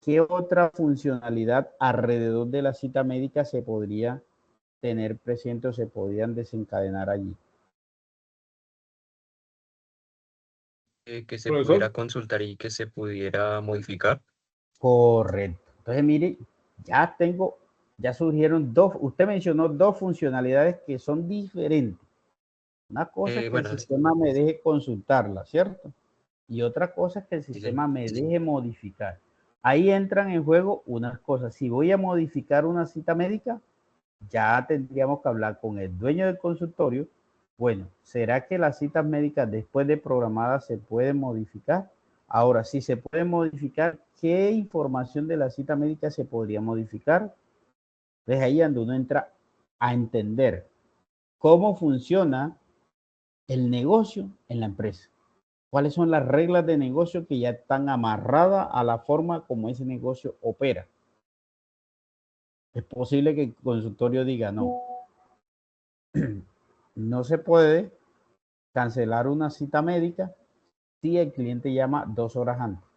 ¿Qué otra funcionalidad alrededor de la cita médica se podría tener presente o se podrían desencadenar allí? Que se Profesor. pudiera consultar y que se pudiera modificar. Correcto. Entonces, mire, ya surgieron dos, usted mencionó dos funcionalidades que son diferentes. Una cosa es que Bueno, el sistema me deje consultarla, ¿cierto? Y otra cosa es que el sí, sistema me deje modificar. Ahí entran en juego unas cosas. Si voy a modificar una cita médica, ya tendríamos que hablar con el dueño del consultorio. Bueno, ¿será que las citas médicas después de programadas se pueden modificar? Ahora, si se puede modificar, ¿qué información de la cita médica se podría modificar? Desde ahí donde uno entra a entender cómo funciona el negocio en la empresa. ¿Cuáles son las reglas de negocio que ya están amarradas a la forma como ese negocio opera? Es posible que el consultorio diga, no, no se puede cancelar una cita médica si el cliente llama 2 horas antes.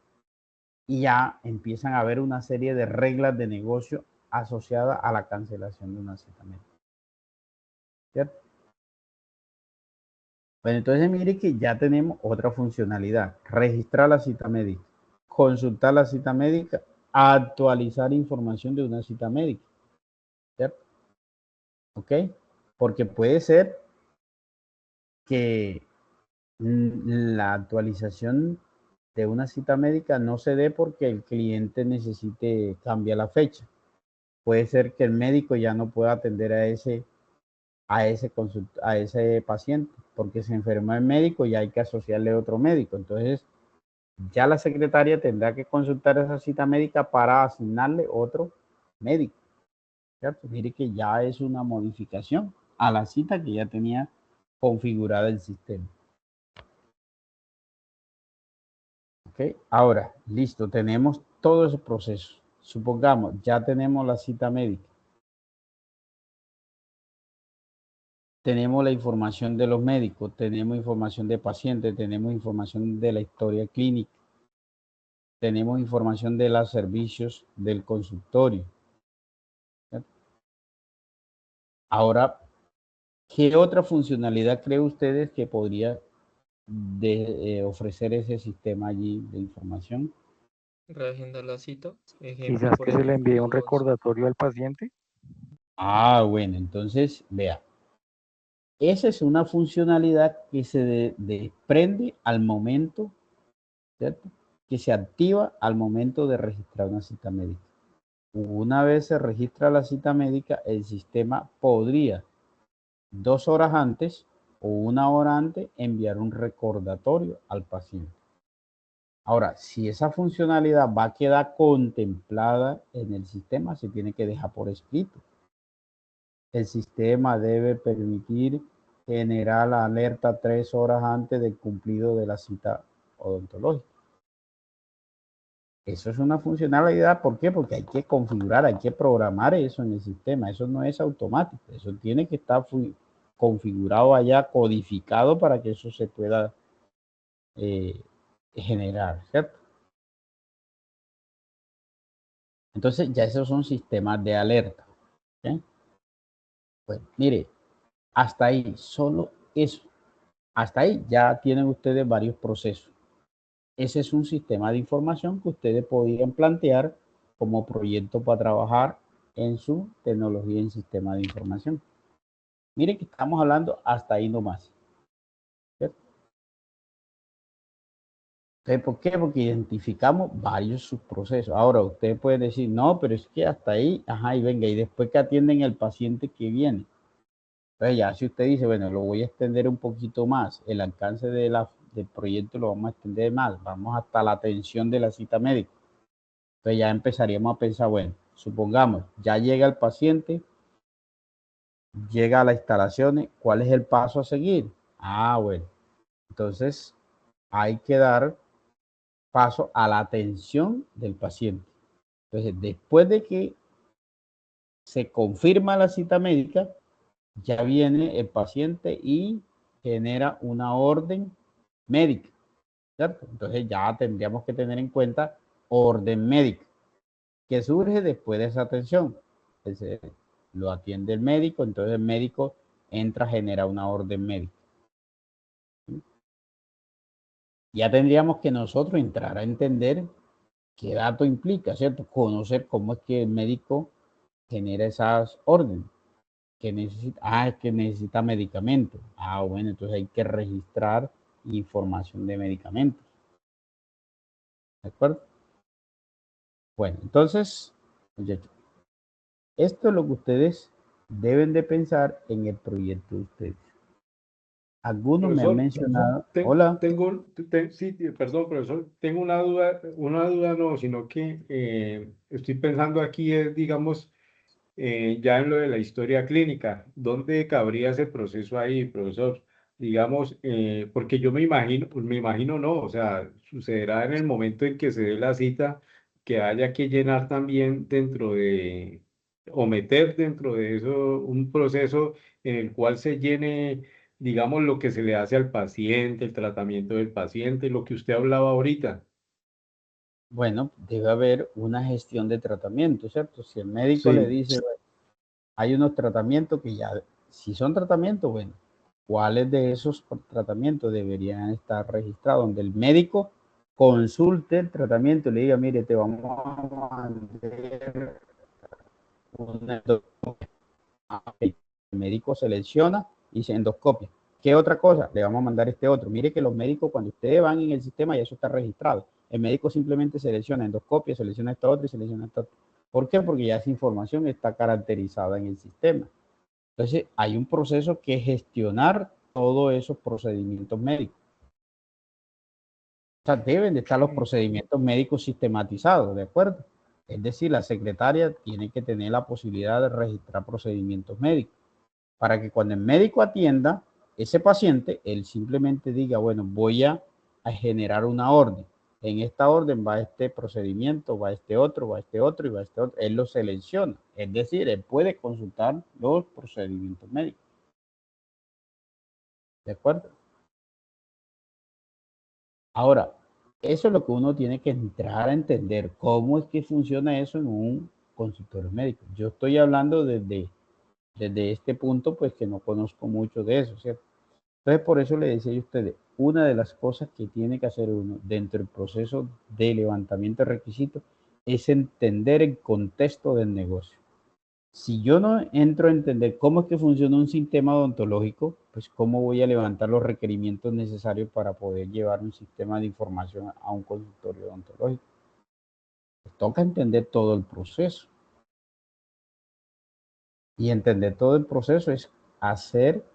Y ya empiezan a haber una serie de reglas de negocio asociadas a la cancelación de una cita médica. ¿Cierto? Bueno, entonces mire que ya tenemos otra funcionalidad. Registrar la cita médica, consultar la cita médica, actualizar información de una cita médica. ¿Cierto? ¿Ok? Porque puede ser que la actualización de una cita médica no se dé porque el cliente necesite cambiar la fecha. Puede ser que el médico ya no pueda atender a ese paciente porque se enfermó el médico y hay que asociarle otro médico. Entonces, ya la secretaria tendrá que consultar esa cita médica para asignarle otro médico. ¿Cierto? Mire que ya es una modificación a la cita que ya tenía configurada el sistema. ¿Ok? Ahora, listo, tenemos todo ese proceso. Supongamos, ya tenemos la cita médica. Tenemos la información de los médicos, tenemos información de pacientes, tenemos información de la historia clínica, tenemos información de los servicios del consultorio. ¿Cierto? Ahora, ¿qué otra funcionalidad cree ustedes que podría ofrecer ese sistema allí de información? Reagendar la cita. Ejemplo, Quizás por que se le envíe un ejemplo, recordatorio al paciente. Bueno, entonces, vea. Esa es una funcionalidad que se desprende al momento, ¿cierto? Que se activa al momento de registrar una cita médica. Una vez se registra la cita médica, el sistema podría 2 horas antes o 1 hora antes enviar un recordatorio al paciente. Ahora, si esa funcionalidad va a quedar contemplada en el sistema, se tiene que dejar por escrito. El sistema debe permitir generar la alerta 3 horas antes del cumplido de la cita odontológica. Eso es una funcionalidad, ¿por qué? Porque hay que configurar, hay que programar eso en el sistema. Eso no es automático, eso tiene que estar configurado allá, codificado para que eso se pueda generar, ¿cierto? Entonces ya esos son sistemas de alerta. ¿Okay? Bueno, mire, hasta ahí, solo eso. Hasta ahí ya tienen ustedes varios procesos. Ese es un sistema de información que ustedes podrían plantear como proyecto para trabajar en su tecnología en sistema de información. Miren que estamos hablando hasta ahí nomás. ¿Cierto? Entonces, ¿por qué? Porque identificamos varios subprocesos. Ahora, ustedes pueden decir, no, pero es que hasta ahí, ajá, y venga, y después que atienden el paciente que viene. Entonces, ya si usted dice, bueno, lo voy a extender un poquito más, el alcance del proyecto lo vamos a extender más, vamos hasta la atención de la cita médica. Entonces ya empezaríamos a pensar, bueno, supongamos, ya llega el paciente, llega a las instalaciones, ¿cuál es el paso a seguir? Ah, bueno, entonces hay que dar paso a la atención del paciente. Entonces, después de que se confirma la cita médica, ya viene el paciente y genera una orden médica, ¿cierto? Entonces ya tendríamos que tener en cuenta orden médica, que surge después de esa atención. Entonces, lo atiende el médico, entonces el médico entra a generar una orden médica. Ya tendríamos que nosotros entrar a entender qué dato implica, ¿cierto? Conocer cómo es que el médico genera esas órdenes. Que necesita, es que necesita medicamentos. Bueno, entonces hay que registrar información de medicamentos. ¿De acuerdo? Bueno, entonces, muchachos, esto es lo que ustedes deben de pensar en el proyecto de ustedes. Algunos me han mencionado. Hola. Sí, perdón, profesor, tengo una duda no, sino que estoy pensando aquí, digamos, ya en lo de la historia clínica, ¿dónde cabría ese proceso ahí, profesor? Digamos, porque yo me imagino no, o sea, sucederá en el momento en que se dé la cita que haya que llenar también o meter dentro de eso un proceso en el cual se llene, digamos, lo que se le hace al paciente, el tratamiento del paciente, lo que usted hablaba ahorita. Bueno, debe haber una gestión de tratamiento, ¿cierto? Si el médico le dice, bueno, hay unos tratamientos que ya, si son tratamientos, bueno, ¿cuáles de esos tratamientos deberían estar registrados? Donde el médico consulte el tratamiento y le diga, mire, te vamos a mandar una endoscopia. El médico selecciona y dice endoscopia. ¿Qué otra cosa? Le vamos a mandar este otro. Mire que los médicos, cuando ustedes van en el sistema, ya eso está registrado. El médico simplemente selecciona endoscopia, selecciona esta otra y selecciona esta otra. ¿Por qué? Porque ya esa información está caracterizada en el sistema. Entonces, hay un proceso que es gestionar todos esos procedimientos médicos. O sea, deben de estar los procedimientos médicos sistematizados, ¿de acuerdo? Es decir, la secretaria tiene que tener la posibilidad de registrar procedimientos médicos para que cuando el médico atienda ese paciente, él simplemente diga, bueno, voy a generar una orden. En esta orden va este procedimiento, va este otro, va este otro y va este otro. Él lo selecciona. Es decir, él puede consultar los procedimientos médicos. ¿De acuerdo? Ahora, eso es lo que uno tiene que entrar a entender. ¿Cómo es que funciona eso en un consultorio médico? Yo estoy hablando desde este punto, pues que no conozco mucho de eso, ¿cierto? Entonces, por eso le decía a ustedes, una de las cosas que tiene que hacer uno dentro del proceso de levantamiento de requisitos es entender el contexto del negocio. Si yo no entro a entender cómo es que funciona un sistema odontológico, pues cómo voy a levantar los requerimientos necesarios para poder llevar un sistema de información a un consultorio odontológico. Pues toca entender todo el proceso. Y entender todo el proceso es hacer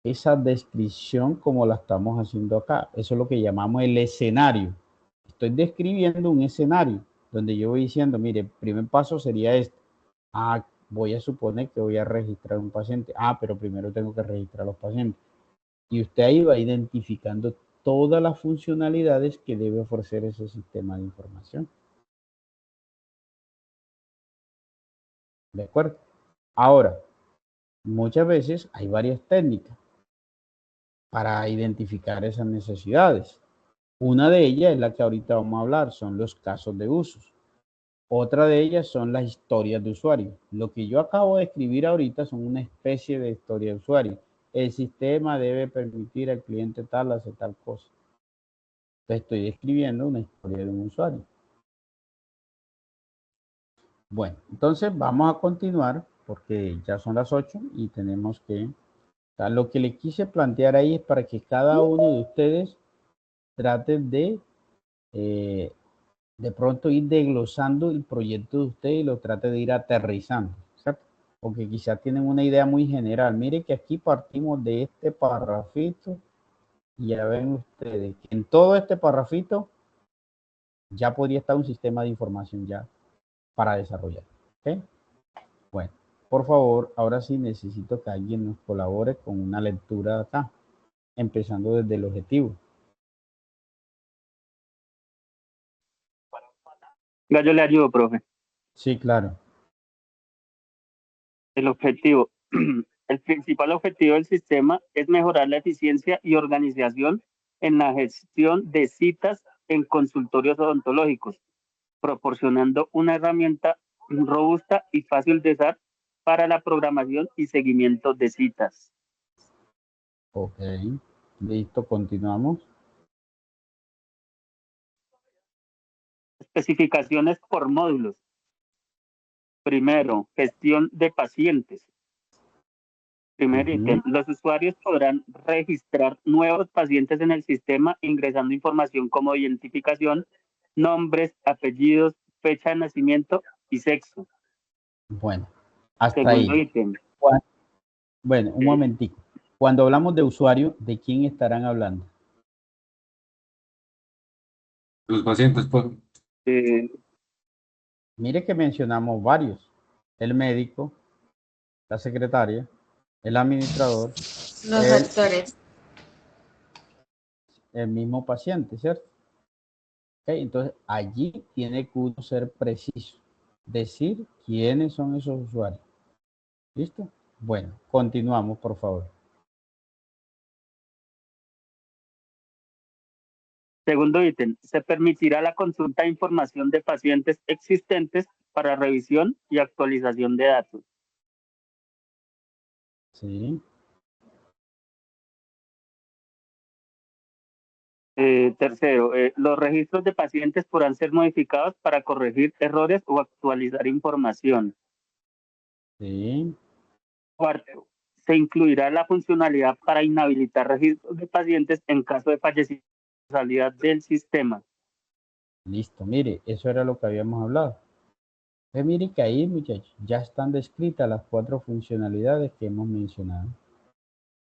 esa descripción como la estamos haciendo acá. Eso es lo que llamamos el escenario. Estoy describiendo un escenario donde yo voy diciendo, mire, el primer paso sería este. Ah, voy a suponer que voy a registrar un paciente. Ah, pero primero tengo que registrar los pacientes. Y usted ahí va identificando todas las funcionalidades que debe ofrecer ese sistema de información. ¿De acuerdo? Ahora, muchas veces hay varias técnicas para identificar esas necesidades. Una de ellas es la que ahorita vamos a hablar, son los casos de usos. Otra de ellas son las historias de usuario. Lo que yo acabo de escribir ahorita son una especie de historia de usuario. El sistema debe permitir al cliente tal hacer tal cosa. Entonces estoy escribiendo una historia de un usuario. Bueno, entonces vamos a continuar porque ya son las 8 y tenemos que... O sea, lo que le quise plantear ahí es para que cada uno de ustedes trate de pronto ir desglosando el proyecto de usted y lo trate de ir aterrizando, ¿cierto? Porque quizás tienen una idea muy general. Mire que aquí partimos de este parrafito y ya ven ustedes que en todo este parrafito ya podría estar un sistema de información ya para desarrollar. ¿Okay? Bueno, por favor, ahora sí necesito que alguien nos colabore con una lectura acá, empezando desde el objetivo. Yo le ayudo, profe. Sí, claro. El objetivo. El principal objetivo del sistema es mejorar la eficiencia y organización en la gestión de citas en consultorios odontológicos, proporcionando una herramienta robusta y fácil de usar para la programación y seguimiento de citas. Ok, listo, continuamos. Especificaciones por módulos. Primero, gestión de pacientes. Primer ítem, los usuarios podrán registrar nuevos pacientes en el sistema ingresando información como identificación, nombres, apellidos, fecha de nacimiento y sexo. Bueno, hasta Segundo ahí. ítem. Bueno, un momentico. Cuando hablamos de usuario, ¿de quién estarán hablando? Los pacientes, pues. Mire que mencionamos varios. El médico, la secretaria, el administrador, Los actores. el mismo paciente, ¿cierto? Okay, entonces, allí tiene que uno ser preciso. Decir quiénes son esos usuarios. ¿Listo? Bueno, continuamos, por favor. Segundo ítem, se permitirá la consulta de información de pacientes existentes para revisión y actualización de datos. Sí. Tercero, los registros de pacientes podrán ser modificados para corregir errores o actualizar información. Sí. Cuarto, se incluirá la funcionalidad para inhabilitar registros de pacientes en caso de fallecimiento del sistema. Listo, mire, eso era lo que habíamos hablado. Pues mire que ahí, muchachos, ya están descritas las 4 funcionalidades que hemos mencionado.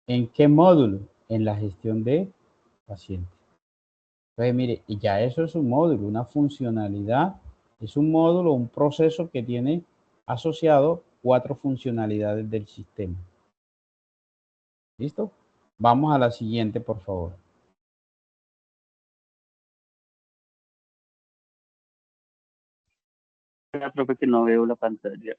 ¿En qué módulo? En la gestión de pacientes. Pues mire, y ya eso es un módulo, una funcionalidad, es un módulo, un proceso que tiene asociado 4 funcionalidades del sistema. ¿Listo? Vamos a la siguiente, por favor. Profe, que no veo la pantalla.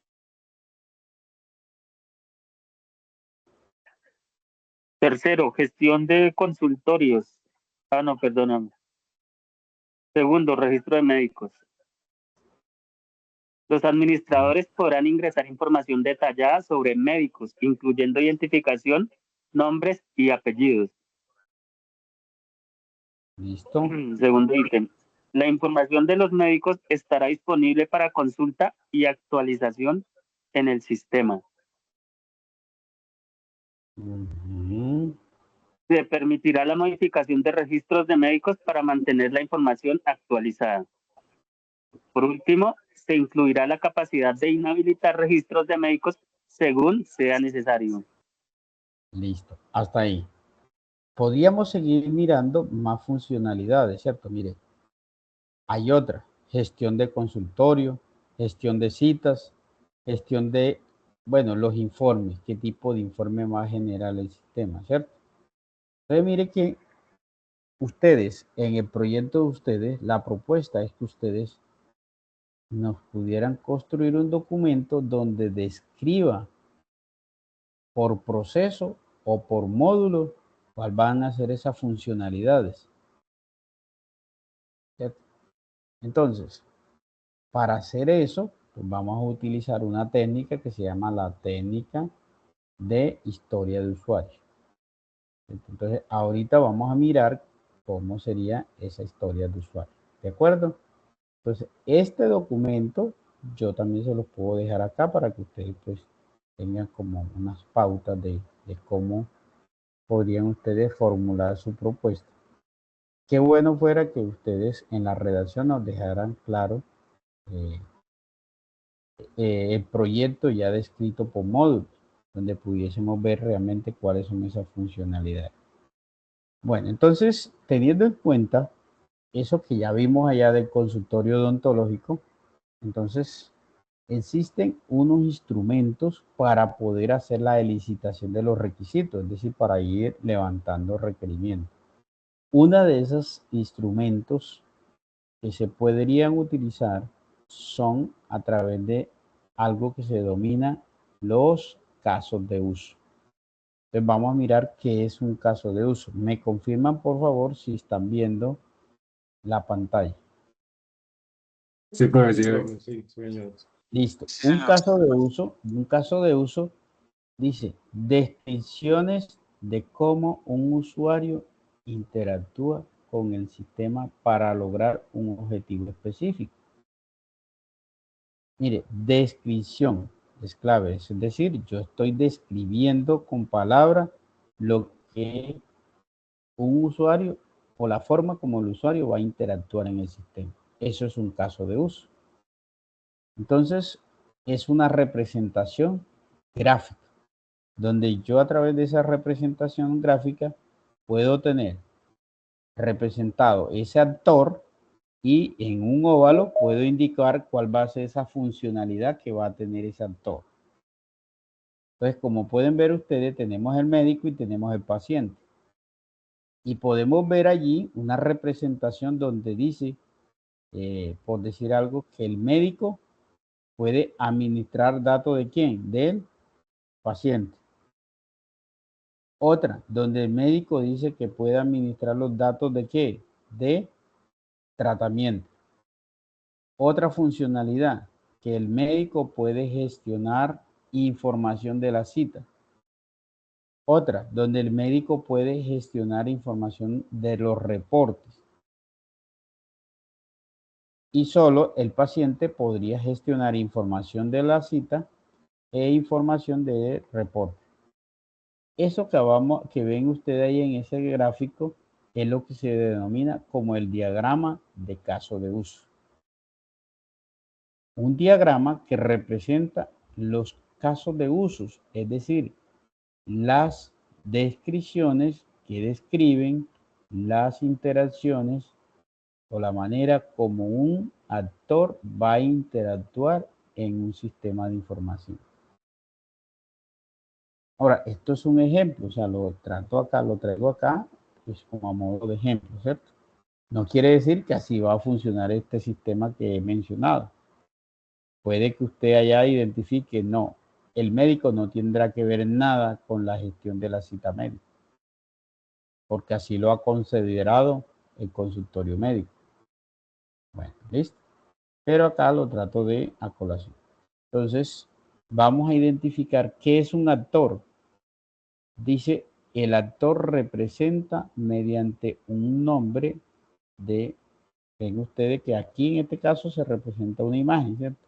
Tercero, gestión de consultorios. No, perdóname. Segundo, registro de médicos. Los administradores podrán ingresar información detallada sobre médicos, incluyendo identificación, nombres y apellidos. Listo. Segundo ítem. La información de los médicos estará disponible para consulta y actualización en el sistema. Se permitirá la modificación de registros de médicos para mantener la información actualizada. Por último, se incluirá la capacidad de inhabilitar registros de médicos según sea necesario. Listo, hasta ahí. Podríamos seguir mirando más funcionalidades, ¿cierto? Mire, hay otra, gestión de consultorio, gestión de citas, gestión de, bueno, los informes, qué tipo de informe va a generar el sistema, ¿cierto? Entonces, mire que ustedes, en el proyecto de ustedes, la propuesta es que ustedes nos pudieran construir un documento donde describa por proceso o por módulo cuál van a ser esas funcionalidades, ¿cierto? Entonces, para hacer eso, pues vamos a utilizar una técnica que se llama la técnica de historia de usuario. Entonces, ahorita vamos a mirar cómo sería esa historia de usuario. ¿De acuerdo? Entonces, este documento yo también se los puedo dejar acá para que ustedes pues tengan como unas pautas de cómo podrían ustedes formular su propuesta. Qué bueno fuera que ustedes en la redacción nos dejaran claro el proyecto ya descrito por módulos, donde pudiésemos ver realmente cuáles son esas funcionalidades. Bueno, entonces, teniendo en cuenta eso que ya vimos allá del consultorio odontológico, entonces existen unos instrumentos para poder hacer la licitación de los requisitos, es decir, para ir levantando requerimientos. Una de esos instrumentos que se podrían utilizar son a través de algo que se denomina los casos de uso. Entonces vamos a mirar qué es un caso de uso. Me confirman por favor si están viendo la pantalla. Sí, profesor. Sí, señor. Listo. Un caso de uso dice descripciones de cómo un usuario interactúa con el sistema para lograr un objetivo específico. Mire, descripción es clave, es decir, yo estoy describiendo con palabras lo que un usuario o la forma como el usuario va a interactuar en el sistema. Eso es un caso de uso. Entonces, es una representación gráfica, donde yo a través de esa representación gráfica puedo tener representado ese actor y en un óvalo puedo indicar cuál va a ser esa funcionalidad que va a tener ese actor. Entonces, como pueden ver ustedes, tenemos el médico y tenemos el paciente. Y podemos ver allí una representación donde dice, por decir algo, que el médico puede administrar datos de quién, del paciente. Otra, donde el médico dice que puede administrar los datos de qué, de tratamiento. Otra funcionalidad, que el médico puede gestionar información de la cita. Otra, donde el médico puede gestionar información de los reportes. Y solo el paciente podría gestionar información de la cita e información de reporte. Eso que ven ustedes ahí en ese gráfico es lo que se denomina como el diagrama de caso de uso. Un diagrama que representa los casos de usos, es decir, las descripciones que describen las interacciones o la manera como un actor va a interactuar en un sistema de información. Ahora, esto es un ejemplo, o sea, lo traigo acá, pues como a modo de ejemplo, ¿cierto? No quiere decir que así va a funcionar este sistema que he mencionado. Puede que usted allá identifique, no, el médico no tendrá que ver nada con la gestión de la cita médica, porque así lo ha considerado el consultorio médico. Bueno, listo. Pero acá lo trato de a colación. Entonces, vamos a identificar qué es un actor. Dice, el actor representa mediante un nombre de, ven ustedes que aquí en este caso se representa una imagen, ¿cierto?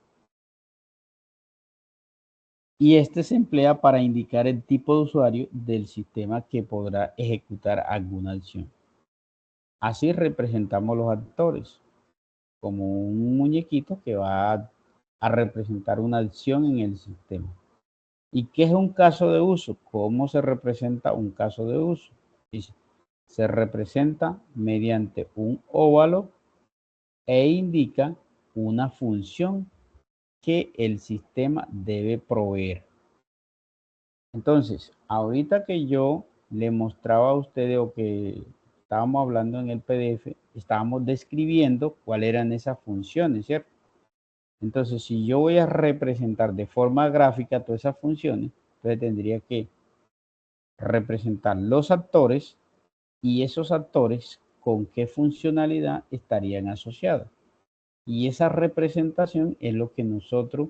Y este se emplea para indicar el tipo de usuario del sistema que podrá ejecutar alguna acción. Así representamos los actores, como un muñequito que va a representar una acción en el sistema. ¿Y qué es un caso de uso? ¿Cómo se representa un caso de uso? Dice, se representa mediante un óvalo e indica una función que el sistema debe proveer. Entonces, ahorita que yo le mostraba a ustedes o que estábamos hablando en el PDF, estábamos describiendo cuáles eran esas funciones, ¿cierto? Entonces, si yo voy a representar de forma gráfica todas esas funciones, entonces tendría que representar los actores y esos actores con qué funcionalidad estarían asociados. Y esa representación es lo que nosotros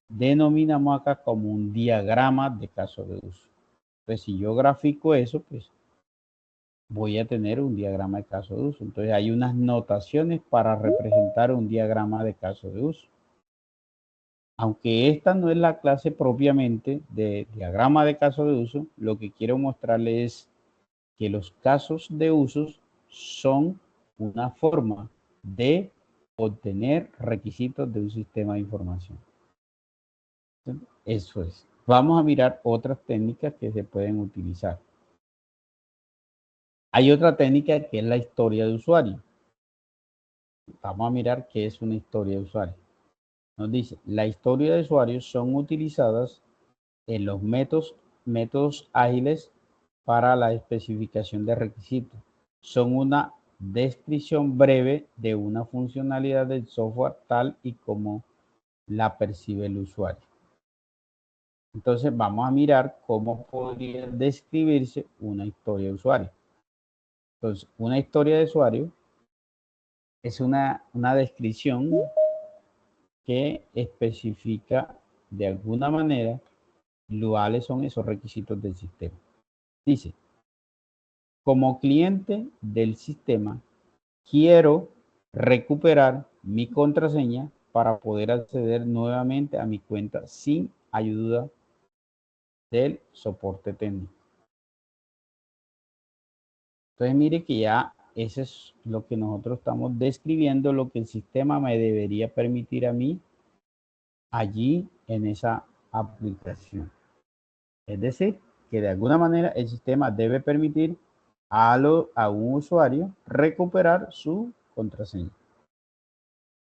denominamos acá como un diagrama de caso de uso. Entonces, si yo grafico eso, pues voy a tener un diagrama de caso de uso. Entonces, hay unas notaciones para representar un diagrama de caso de uso. Aunque esta no es la clase propiamente de diagrama de caso de uso, lo que quiero mostrarles es que los casos de usos son una forma de obtener requisitos de un sistema de información. Eso es. Vamos a mirar otras técnicas que se pueden utilizar. Hay otra técnica que es la historia de usuario. Vamos a mirar qué es una historia de usuario. Nos dice, la historia de usuarios son utilizadas en los métodos ágiles para la especificación de requisitos. Son una descripción breve de una funcionalidad del software tal y como la percibe el usuario. Entonces vamos a mirar cómo podría describirse una historia de usuario. Entonces, una historia de usuario es una descripción que especifica de alguna manera cuáles son esos requisitos del sistema. Dice, como cliente del sistema, quiero recuperar mi contraseña para poder acceder nuevamente a mi cuenta sin ayuda del soporte técnico. Entonces mire que ya eso es lo que nosotros estamos describiendo, lo que el sistema me debería permitir a mí allí en esa aplicación. Es decir, que de alguna manera el sistema debe permitir a un usuario recuperar su contraseña.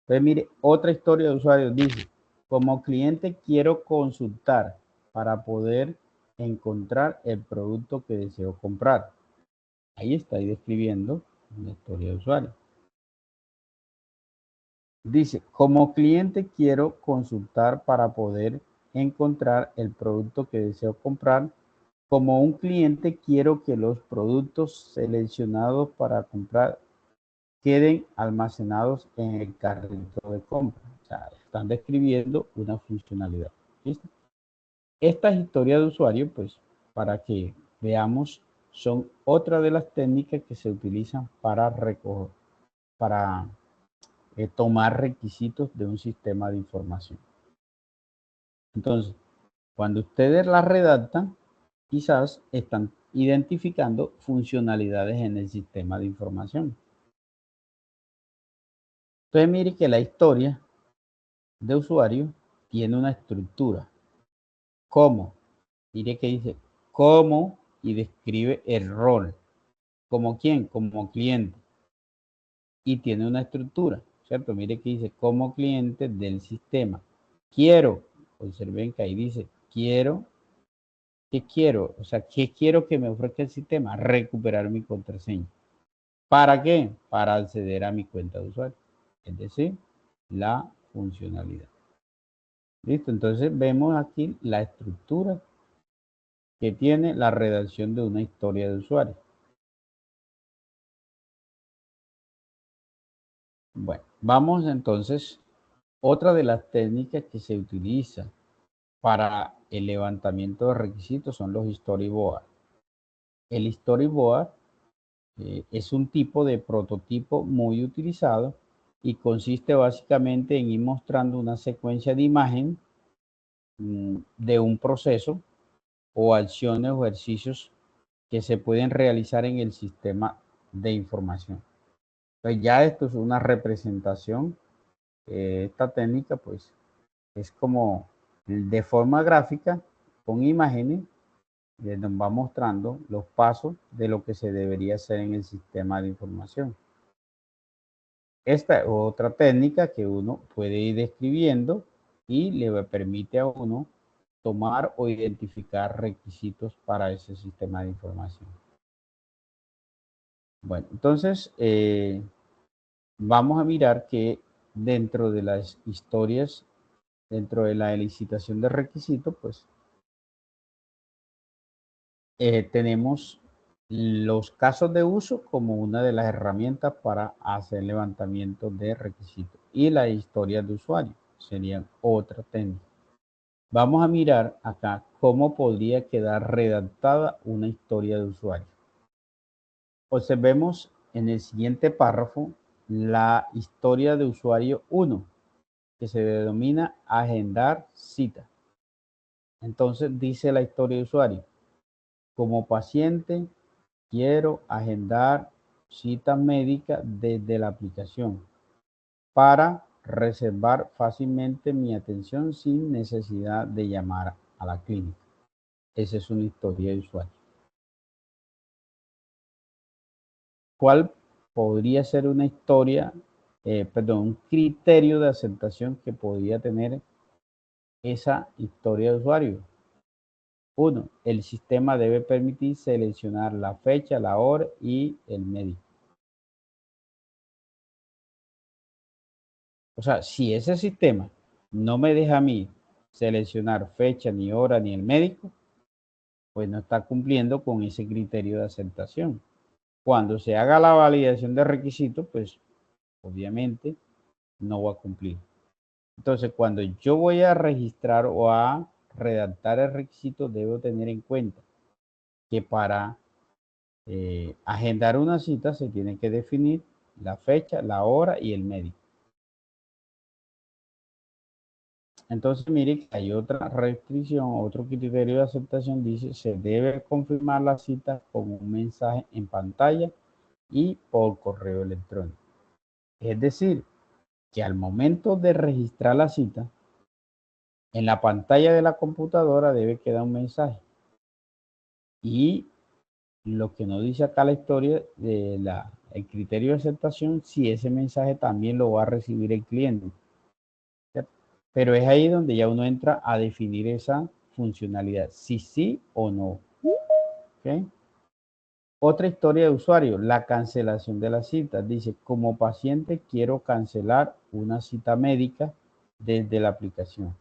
Entonces, mire, otra historia de usuario dice, como cliente quiero consultar para poder encontrar el producto que deseo comprar. Ahí está describiendo una historia de usuario. Dice, como cliente quiero consultar para poder encontrar el producto que deseo comprar. Como un cliente quiero que los productos seleccionados para comprar queden almacenados en el carrito de compra. O sea, están describiendo una funcionalidad. ¿Listo? Estas historias de usuario, pues, para que veamos, son otra de las técnicas que se utilizan para recoger, para tomar requisitos de un sistema de información. Entonces, cuando ustedes las redactan, quizás están identificando funcionalidades en el sistema de información. Entonces, mire que la historia de usuario tiene una estructura. ¿Cómo? Mire que dice cómo y describe el rol. ¿Como quién? Como cliente. Y tiene una estructura, ¿cierto? Mire que dice como cliente del sistema. Quiero, observen que ahí dice quiero. ¿Qué quiero? O sea, ¿qué quiero que me ofrezca el sistema? Recuperar mi contraseña. ¿Para qué? Para acceder a mi cuenta de usuario. Es decir, la funcionalidad. Listo, entonces vemos aquí la estructura que tiene la redacción de una historia de usuario. Bueno, vamos entonces, otra de las técnicas que se utiliza para el levantamiento de requisitos son los storyboards. El storyboard es un tipo de prototipo muy utilizado y consiste básicamente en ir mostrando una secuencia de imagen de un proceso o acciones o ejercicios que se pueden realizar en el sistema de información. Pues ya esto es una representación. Esta técnica pues es como de forma gráfica, con imágenes, nos va mostrando los pasos de lo que se debería hacer en el sistema de información. Esta es otra técnica que uno puede ir describiendo y le permite a uno tomar o identificar requisitos para ese sistema de información. Bueno, entonces vamos a mirar que dentro de las historias, dentro de la licitación de requisitos, pues tenemos los casos de uso como una de las herramientas para hacer levantamiento de requisitos, y la historia de usuario serían otra técnica. Vamos a mirar acá cómo podría quedar redactada una historia de usuario. Observemos en el siguiente párrafo la historia de usuario 1, que se denomina agendar cita. Entonces dice la historia de usuario: como paciente, quiero agendar cita médica desde la aplicación para reservar fácilmente mi atención sin necesidad de llamar a la clínica. Esa es una historia de usuario. ¿Cuál podría ser una historia, un criterio de aceptación que podría tener esa historia de usuario? 1. El sistema debe permitir seleccionar la fecha, la hora y el médico. O sea, si ese sistema no me deja a mí seleccionar fecha, ni hora, ni el médico, pues no está cumpliendo con ese criterio de aceptación. Cuando se haga la validación de requisitos, pues obviamente no va a cumplir. Entonces, cuando yo voy a registrar o a redactar el requisito, debo tener en cuenta que para agendar una cita se tiene que definir la fecha, la hora y el médico. Entonces, mire que hay otra restricción, otro criterio de aceptación, dice: se debe confirmar la cita con un mensaje en pantalla y por correo electrónico. Es decir, que al momento de registrar la cita, en la pantalla de la computadora debe quedar un mensaje. Y lo que nos dice acá la historia de el criterio de aceptación, si ese mensaje también lo va a recibir el cliente. ¿Cierto? Pero es ahí donde ya uno entra a definir esa funcionalidad, si sí o no. ¿Okay? Otra historia de usuario, la cancelación de la cita. Dice: como paciente quiero cancelar una cita médica desde la aplicación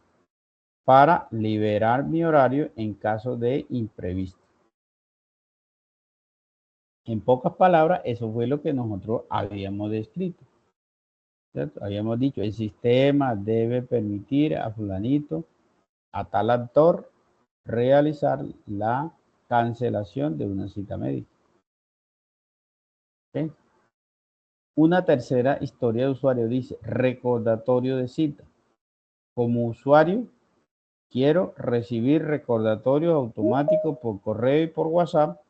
para liberar mi horario en caso de imprevisto. En pocas palabras, eso fue lo que nosotros habíamos descrito, ¿cierto? Habíamos dicho: el sistema debe permitir a fulanito, a tal actor, realizar la cancelación de una cita médica. ¿Okay? Una tercera historia de usuario dice: recordatorio de cita. Como usuario, quiero recibir recordatorios automáticos por correo y por WhatsApp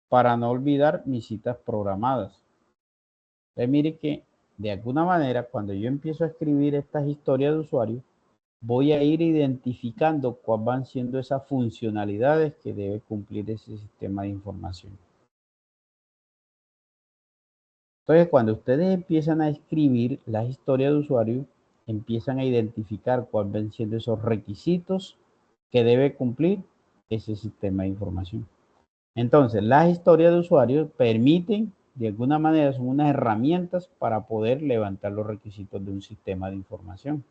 para no olvidar mis citas programadas. Entonces, mire que de alguna manera, cuando yo empiezo a escribir estas historias de usuario, voy a ir identificando cuáles van siendo esas funcionalidades que debe cumplir ese sistema de información. Entonces, cuando ustedes empiezan a escribir las historias de usuario, empiezan a identificar cuáles van siendo esos requisitos que debe cumplir ese sistema de información. Entonces, las historias de usuario permiten, de alguna manera, son unas herramientas para poder levantar los requisitos de un sistema de información.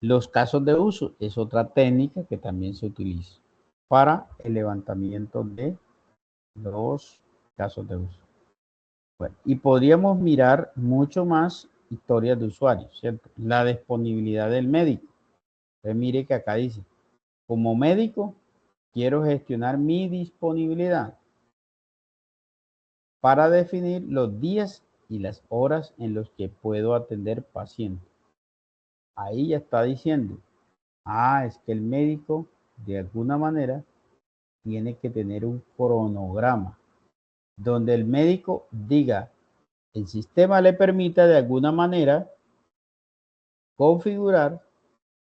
Los casos de uso es otra técnica que también se utiliza para el levantamiento de los casos de uso. Bueno, y podríamos mirar mucho más historias de usuario, ¿cierto? La disponibilidad del médico. Entonces, mire que acá dice: como médico, quiero gestionar mi disponibilidad para definir los días y las horas en los que puedo atender pacientes. Ahí ya está diciendo: es que el médico, de alguna manera, tiene que tener un cronograma donde el médico diga, el sistema le permita de alguna manera configurar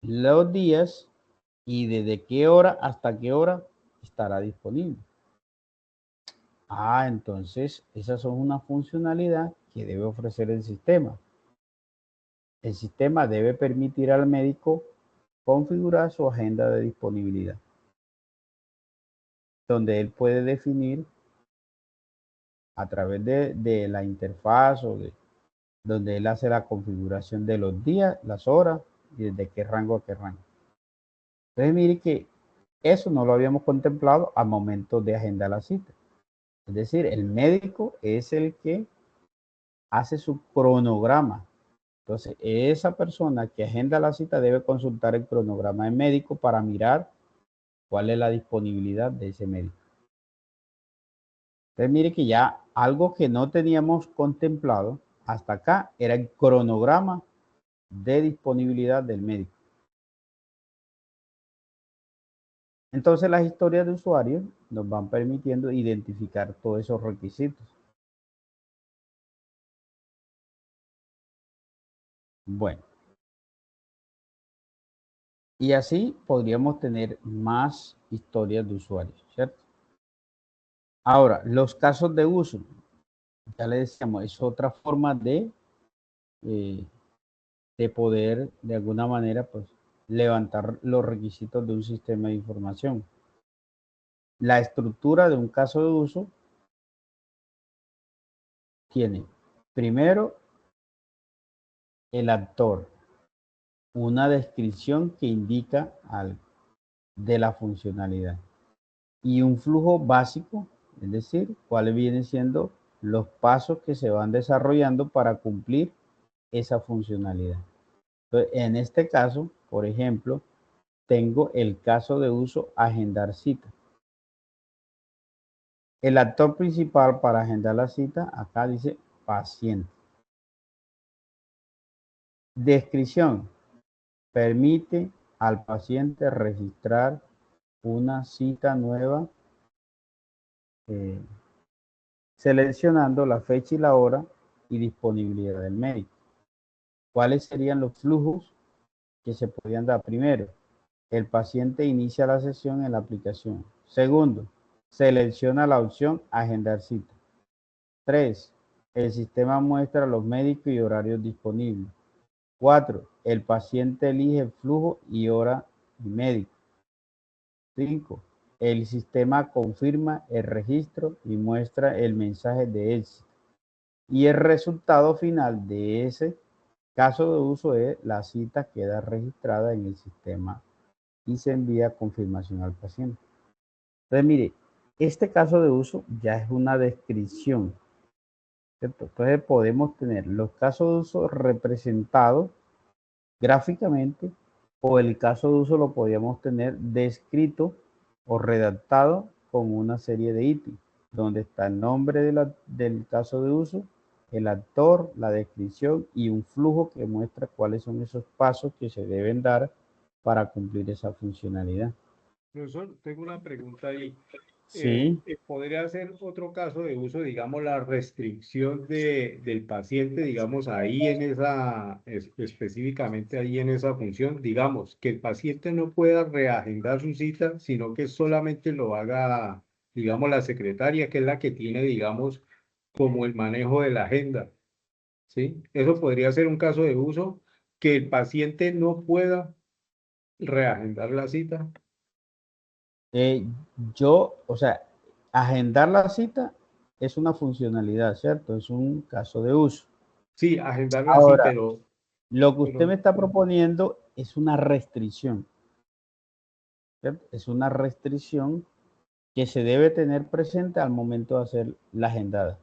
los días y desde qué hora hasta qué hora estará disponible. Entonces esas son una funcionalidad que debe ofrecer el sistema. El sistema debe permitir al médico configurar su agenda de disponibilidad, donde él puede definir a través de la interfaz donde él hace la configuración de los días, las horas y desde qué rango a qué rango. Entonces mire que eso no lo habíamos contemplado al momento de agendar la cita. Es decir, el médico es el que hace su cronograma. Entonces, esa persona que agenda la cita debe consultar el cronograma del médico para mirar cuál es la disponibilidad de ese médico. Entonces, mire que ya algo que no teníamos contemplado hasta acá era el cronograma de disponibilidad del médico. Entonces, las historias de usuario nos van permitiendo identificar todos esos requisitos. Bueno. Y así podríamos tener más historias de usuarios, ¿cierto? Ahora, los casos de uso, ya le decíamos, es otra forma de poder, de alguna manera, pues, levantar los requisitos de un sistema de información. La estructura de un caso de uso tiene, primero, el actor, una descripción que indica algo de la funcionalidad y un flujo básico, es decir, cuáles vienen siendo los pasos que se van desarrollando para cumplir esa funcionalidad. Entonces, en este caso, por ejemplo, tengo el caso de uso agendar cita. El actor principal para agendar la cita, acá dice paciente. Descripción. Permite al paciente registrar una cita nueva seleccionando la fecha y la hora y disponibilidad del médico. ¿Cuáles serían los flujos que se podrían dar? Primero, el paciente inicia la sesión en la aplicación. Segundo, selecciona la opción agendar cita. 3. El sistema muestra los médicos y horarios disponibles. 4. El paciente elige el flujo y hora y médico. 5. El sistema confirma el registro y muestra el mensaje de éxito. Y el resultado final de ese caso de uso es la cita queda registrada en el sistema y se envía confirmación al paciente. Entonces, mire, este caso de uso ya es una descripción, ¿cierto? Entonces podemos tener los casos de uso representados gráficamente o el caso de uso lo podríamos tener descrito o redactado con una serie de ítems, donde está el nombre del caso de uso, el actor, la descripción y un flujo que muestra cuáles son esos pasos que se deben dar para cumplir esa funcionalidad. Profesor, tengo una pregunta ahí. Sí. ¿Podría ser otro caso de uso, digamos, la restricción del paciente, digamos, ahí en esa, específicamente ahí en esa función, digamos, que el paciente no pueda reagendar su cita, sino que solamente lo haga, digamos, la secretaria, que es la que tiene, digamos, como el manejo de la agenda, ¿sí? Eso podría ser un caso de uso, que el paciente no pueda reagendar la cita. O sea, agendar la cita es una funcionalidad, ¿cierto? Es un caso de uso. Sí, agendarla Ahora, sí, pero lo que usted me está proponiendo es una restricción, ¿cierto? Es una restricción que se debe tener presente al momento de hacer la agendada.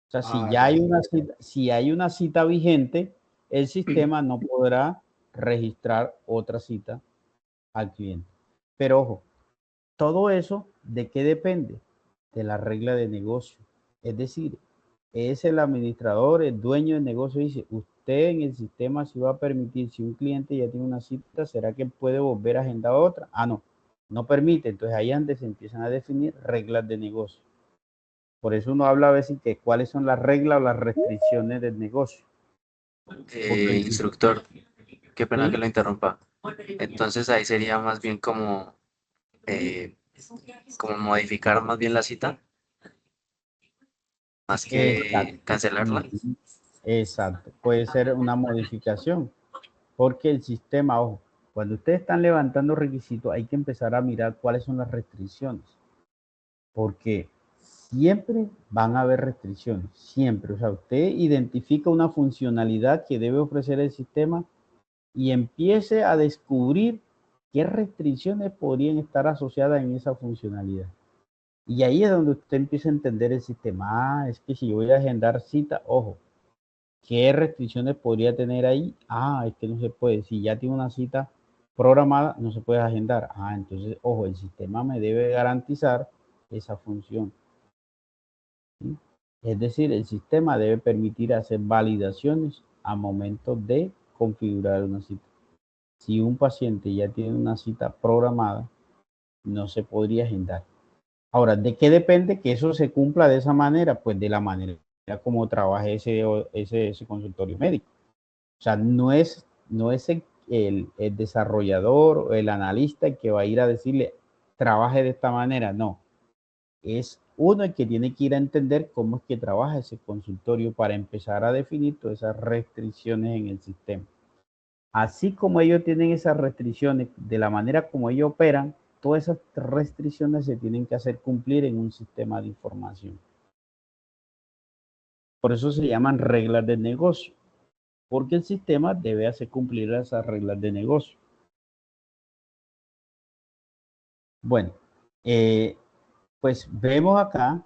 O sea, si hay una cita vigente, el sistema no podrá registrar otra cita al cliente. Pero ojo, todo eso, ¿de qué depende? De la regla de negocio. Es decir, es el administrador, el dueño del negocio, dice, usted en el sistema si va a permitir, si un cliente ya tiene una cita, ¿será que puede volver a agendar otra? No permite. Entonces ahí es donde se empiezan a definir reglas de negocio. Por eso uno habla a veces que cuáles son las reglas o las restricciones del negocio. Instructor, qué pena ¿Sí? que lo interrumpa. Entonces ahí sería más bien como modificar más bien la cita, más Exacto. que cancelarla. Exacto. Puede ser una modificación, porque el sistema, ojo, cuando ustedes están levantando requisitos, hay que empezar a mirar cuáles son las restricciones, porque siempre van a haber restricciones, siempre. O sea, usted identifica una funcionalidad que debe ofrecer el sistema y empiece a descubrir qué restricciones podrían estar asociadas en esa funcionalidad. Y ahí es donde usted empieza a entender el sistema. Ah, es que si yo voy a agendar cita, ojo, ¿qué restricciones podría tener ahí? Ah, es que no se puede. Si ya tiene una cita programada, no se puede agendar. Ah, entonces, ojo, el sistema me debe garantizar esa función. ¿Sí? Es decir, el sistema debe permitir hacer validaciones a momento de configurar una cita. Si un paciente ya tiene una cita programada, no se podría agendar. Ahora, ¿de qué depende que eso se cumpla de esa manera? Pues de la manera como trabaje ese consultorio médico. O sea, no es el desarrollador o el analista el que va a ir a decirle, trabaje de esta manera. No, es uno el que tiene que ir a entender cómo es que trabaja ese consultorio para empezar a definir todas esas restricciones en el sistema. Así como ellos tienen esas restricciones, de la manera como ellos operan, todas esas restricciones se tienen que hacer cumplir en un sistema de información. Por eso se llaman reglas de negocio, porque el sistema debe hacer cumplir esas reglas de negocio. Bueno, pues vemos acá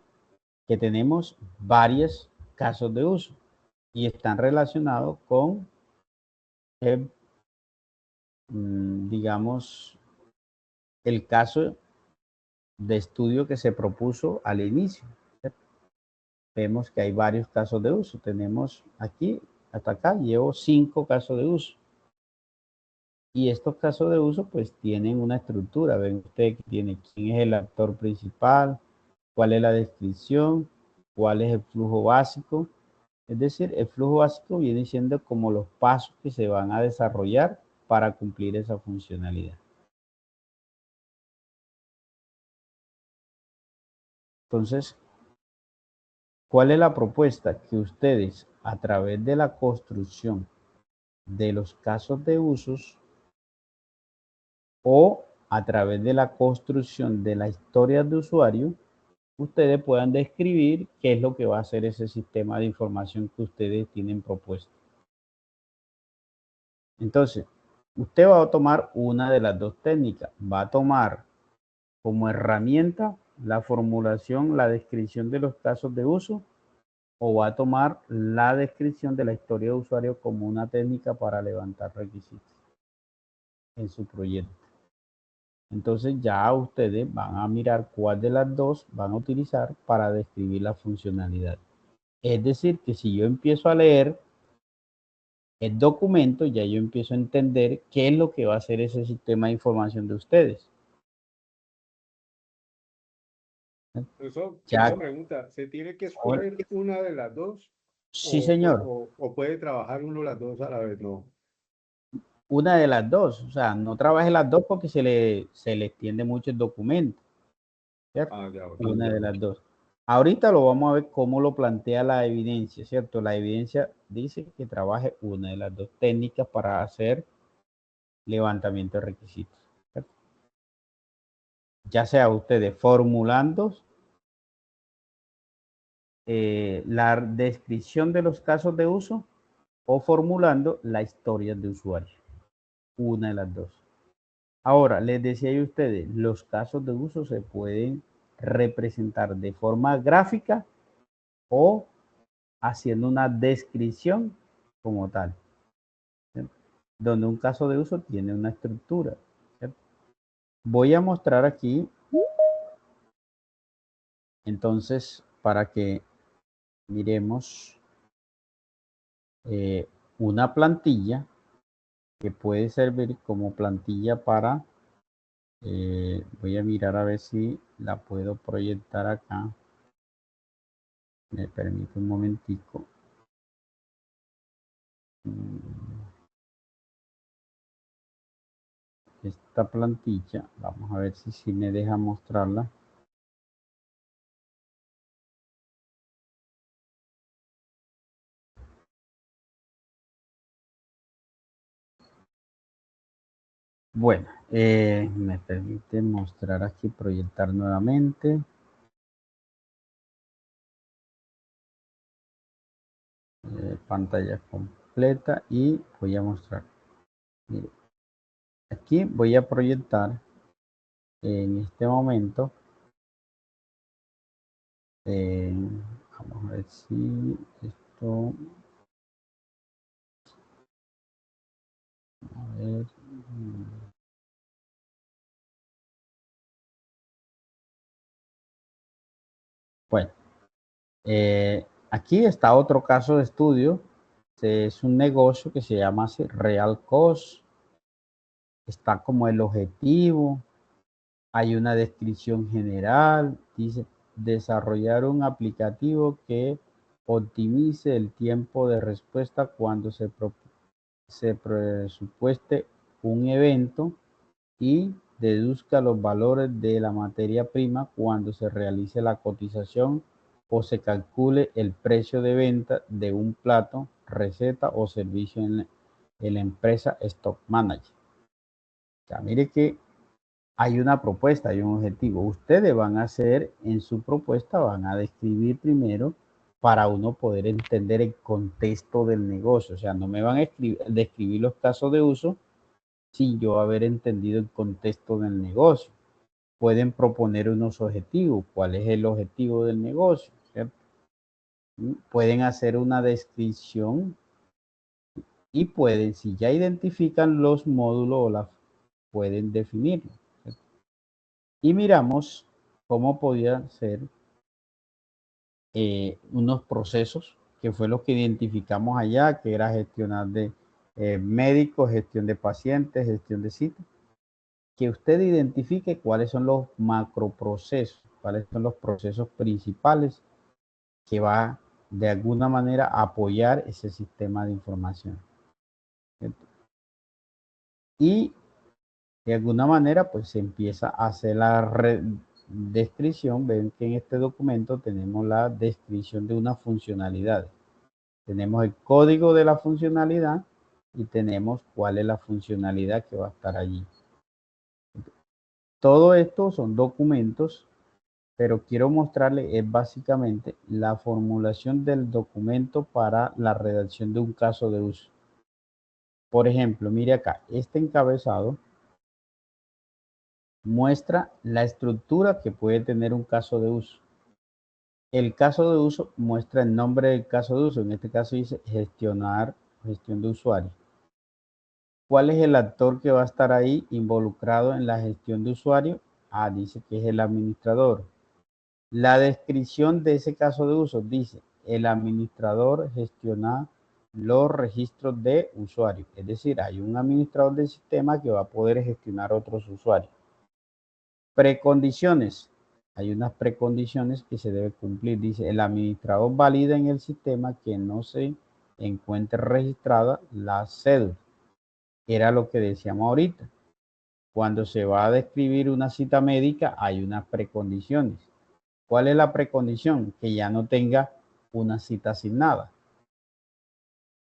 que tenemos varios casos de uso y están relacionados con, digamos, el caso de estudio que se propuso al inicio. Vemos que hay varios casos de uso. Tenemos aquí, hasta acá, llevo 5 casos de uso. Y estos casos de uso pues tienen una estructura. Ven ustedes que tiene quién es el actor principal, cuál es la descripción, cuál es el flujo básico. Es decir, el flujo básico viene siendo como los pasos que se van a desarrollar para cumplir esa funcionalidad. Entonces, ¿cuál es la propuesta? Que ustedes, a través de la construcción de los casos de usos o a través de la construcción de la historia de usuario, ustedes puedan describir qué es lo que va a hacer ese sistema de información que ustedes tienen propuesto. Entonces, usted va a tomar una de las dos técnicas. Va a tomar como herramienta la formulación, la descripción de los casos de uso, o va a tomar la descripción de la historia de usuario como una técnica para levantar requisitos en su proyecto. Entonces ya ustedes van a mirar cuál de las dos van a utilizar para describir la funcionalidad. Es decir, que si yo empiezo a leer el documento, ya yo empiezo a entender qué es lo que va a hacer ese sistema de información de ustedes. Eso, Ya, una pregunta, ¿se tiene que escoger una de las dos? sí, señor. O puede trabajar uno las dos a la vez? No. Una de las dos. O sea, no trabaje las dos porque se le extiende mucho el documento. ¿Cierto? Ya, Una de las dos. Ahorita lo vamos a ver cómo lo plantea la evidencia, ¿cierto? La evidencia dice que trabaje una de las dos técnicas para hacer levantamiento de requisitos. ¿Cierto? Ya sea ustedes formulando la descripción de los casos de uso o formulando la historia de usuario. Una de las dos. Ahora, les decía yo a ustedes, los casos de uso se pueden representar de forma gráfica o haciendo una descripción como tal, ¿cierto? Donde un caso de uso tiene una estructura, ¿cierto? Voy a mostrar aquí, entonces, para que miremos una plantilla que puede servir como plantilla para, voy a mirar a ver si la puedo proyectar acá. Me permite un momentico. esta plantilla. Vamos a ver si me deja mostrarla. Bueno, me permite mostrar aquí, proyectar nuevamente. Pantalla completa y voy a mostrar. Mire, aquí voy a proyectar en este momento. Vamos a ver si esto. A ver. Bueno, aquí está otro caso de estudio. Es un negocio que se llama así, Real Cost. Está como el objetivo. Hay una descripción general. Dice, desarrollar un aplicativo que optimice el tiempo de respuesta cuando se presupueste un evento y deduzca los valores de la materia prima cuando se realice la cotización o se calcule el precio de venta de un plato, receta o servicio en la empresa Stock Manager. Ya mire que hay una propuesta, hay un objetivo. Ustedes van a hacer en su propuesta, van a describir primero para uno poder entender el contexto del negocio. O sea, no me van a describir los casos de uso sin yo haber entendido el contexto del negocio. Pueden proponer unos objetivos. ¿Cuál es el objetivo del negocio? ¿Cierto? Pueden hacer una descripción y pueden, si ya identifican los módulos, pueden definirlo. ¿Cierto? Y miramos cómo podían ser unos procesos, que fue lo que identificamos allá, que era gestionar de médicos, gestión de pacientes, gestión de citas. Que usted identifique cuáles son los macroprocesos, cuáles son los procesos principales que va de alguna manera a apoyar ese sistema de información. Y de alguna manera pues se empieza a hacer la descripción. Ven que en este documento tenemos la descripción de una funcionalidad. Tenemos el código de la funcionalidad y tenemos cuál es la funcionalidad que va a estar allí. Todo esto son documentos, pero quiero mostrarle es básicamente la formulación del documento para la redacción de un caso de uso. Por ejemplo, mire acá, este encabezado muestra la estructura que puede tener un caso de uso. El caso de uso muestra el nombre del caso de uso. En este caso dice gestión de usuario. ¿Cuál es el actor que va a estar ahí involucrado en la gestión de usuario? Dice que es el administrador. La descripción de ese caso de uso dice, el administrador gestiona los registros de usuario. Es decir, hay un administrador del sistema que va a poder gestionar otros usuarios. Precondiciones. Hay unas precondiciones que se debe cumplir. Dice, el administrador valida en el sistema que no se encuentre registrada la cédula. Era lo que decíamos ahorita. Cuando se va a describir una cita médica, hay unas precondiciones. ¿Cuál es la precondición? Que ya no tenga una cita asignada.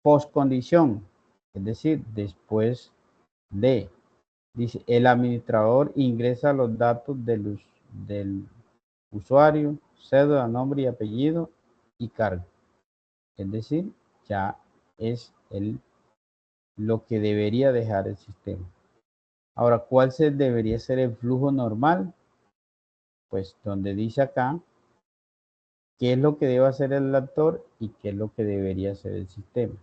Postcondición, es decir, después de. Dice, el administrador ingresa los datos del usuario, cédula, nombre y apellido y cargo. Es decir, ya es lo que debería dejar el sistema. Ahora, ¿cuál debería ser el flujo normal? Pues donde dice acá, qué es lo que debe hacer el actor y qué es lo que debería hacer el sistema.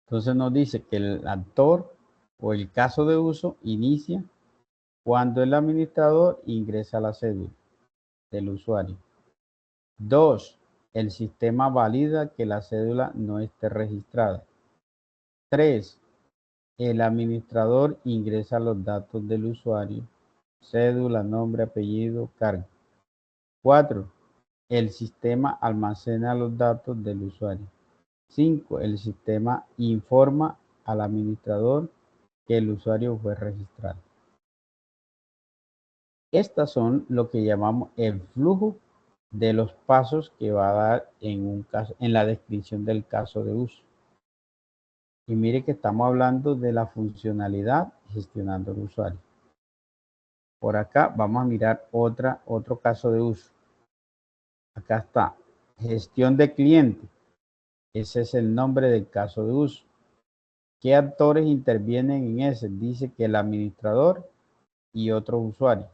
Entonces nos dice que el actor o el caso de uso inicia cuando el administrador ingresa la cédula del usuario. 2. El sistema valida que la cédula no esté registrada. 3. El administrador ingresa los datos del usuario, cédula, nombre, apellido, cargo. 4. El sistema almacena los datos del usuario. 5. El sistema informa al administrador que el usuario fue registrado. Estas son lo que llamamos el flujo de los pasos que va a dar en un caso, en la descripción del caso de uso. Y mire que estamos hablando de la funcionalidad gestionando el usuario. Por acá vamos a mirar otro caso de uso. Acá está, gestión de cliente. Ese es el nombre del caso de uso. ¿Qué actores intervienen en ese? Dice que el administrador y otros usuarios.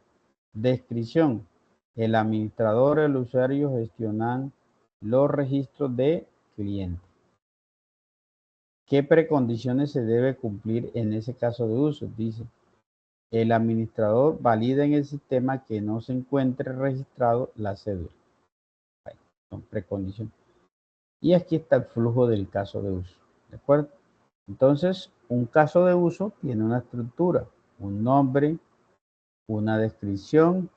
Descripción. El administrador y el usuario gestionan los registros de cliente. ¿Qué precondiciones se debe cumplir en ese caso de uso? Dice, el administrador valida en el sistema que no se encuentre registrado la cédula. Son precondiciones. Y aquí está el flujo del caso de uso. ¿De acuerdo? Entonces, un caso de uso tiene una estructura, un nombre, una descripción,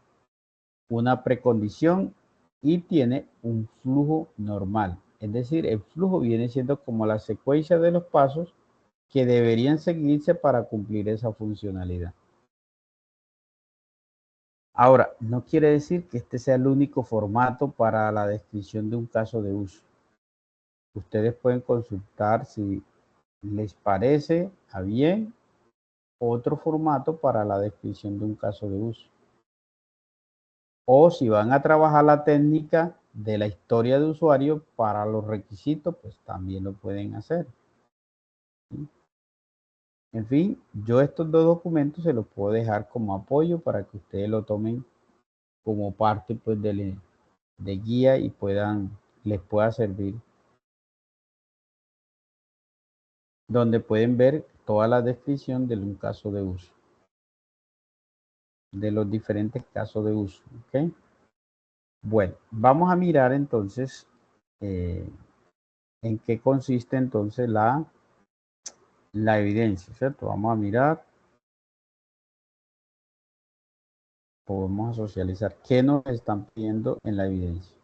una precondición y tiene un flujo normal. Es decir, el flujo viene siendo como la secuencia de los pasos que deberían seguirse para cumplir esa funcionalidad. Ahora, no quiere decir que este sea el único formato para la descripción de un caso de uso. Ustedes pueden consultar si les parece a bien otro formato para la descripción de un caso de uso. O si van a trabajar la técnica de la historia de usuario para los requisitos, pues también lo pueden hacer. ¿Sí? En fin, yo estos dos documentos se los puedo dejar como apoyo para que ustedes lo tomen como parte pues de guía y les pueda servir. Donde pueden ver toda la descripción de un caso de uso. De los diferentes casos de uso. ¿Ok? Bueno, vamos a mirar entonces en qué consiste entonces la evidencia, ¿cierto? Vamos a mirar. Podemos socializar qué nos están pidiendo en la evidencia.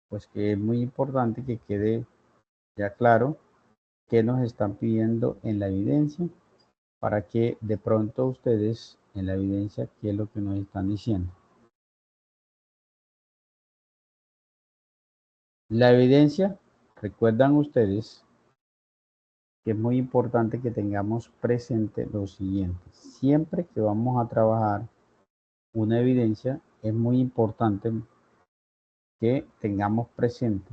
Pues que es muy importante que quede ya claro qué nos están pidiendo en la evidencia para que de pronto ustedes en la evidencia qué es lo que nos están diciendo. La evidencia, recuerdan ustedes que es muy importante que tengamos presente lo siguiente. Siempre que vamos a trabajar una evidencia, es muy importante que tengamos presente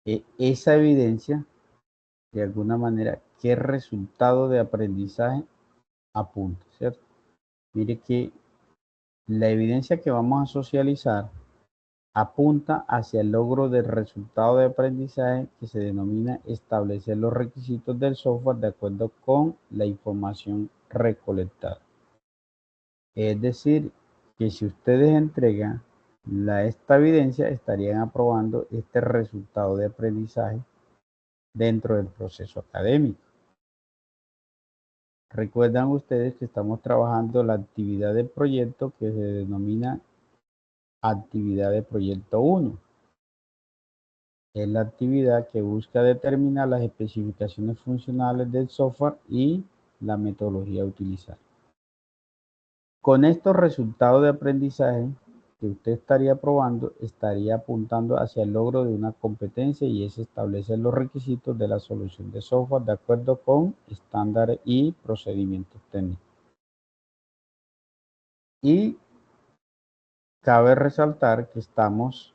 que esa evidencia, de alguna manera, qué resultado de aprendizaje apunta, ¿cierto? Mire que la evidencia que vamos a socializar apunta hacia el logro del resultado de aprendizaje que se denomina establecer los requisitos del software de acuerdo con la información recolectada. Es decir, que si ustedes entregan esta evidencia, estarían aprobando este resultado de aprendizaje dentro del proceso académico. Recuerdan ustedes que estamos trabajando la actividad de proyecto que se denomina actividad de proyecto 1. Es la actividad que busca determinar las especificaciones funcionales del software y la metodología a utilizar. Con estos resultados de aprendizaje que usted estaría probando, estaría apuntando hacia el logro de una competencia y es establecer los requisitos de la solución de software de acuerdo con estándares y procedimientos técnicos. Y cabe resaltar que estamos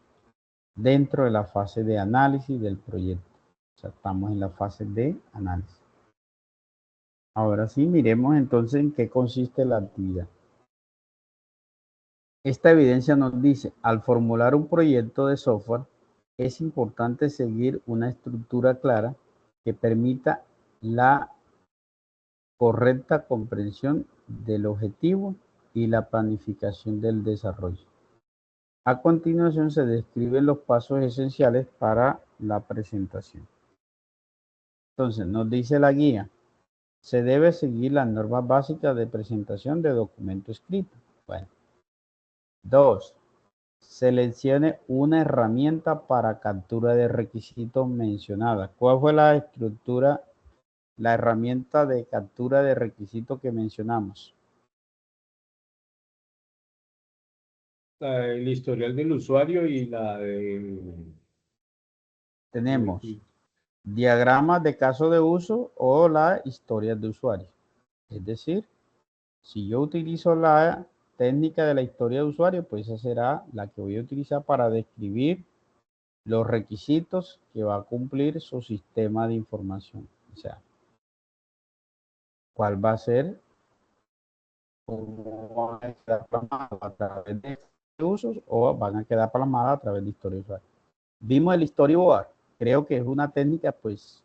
dentro de la fase de análisis del proyecto. O sea, estamos en la fase de análisis. Ahora sí, miremos entonces en qué consiste la actividad. Esta evidencia nos dice, al formular un proyecto de software, es importante seguir una estructura clara que permita la correcta comprensión del objetivo y la planificación del desarrollo. A continuación se describen los pasos esenciales para la presentación. Entonces, nos dice la guía, se debe seguir las normas básicas de presentación de documento escrito. Bueno. 2. Seleccione una herramienta para captura de requisitos mencionada. ¿Cuál fue la estructura, la herramienta de captura de requisitos que mencionamos? El historial del usuario y la de... Tenemos diagramas de caso de uso o la historia de usuario. Es decir, si yo utilizo la técnica de la historia de usuario, pues esa será la que voy a utilizar para describir los requisitos que va a cumplir su sistema de información. O sea, cuál va a ser, cómo van a quedar plasmados a través de usos o van a quedar plasmadas a través de historia de usuario. Vimos el storyboard. Creo que es una técnica, pues,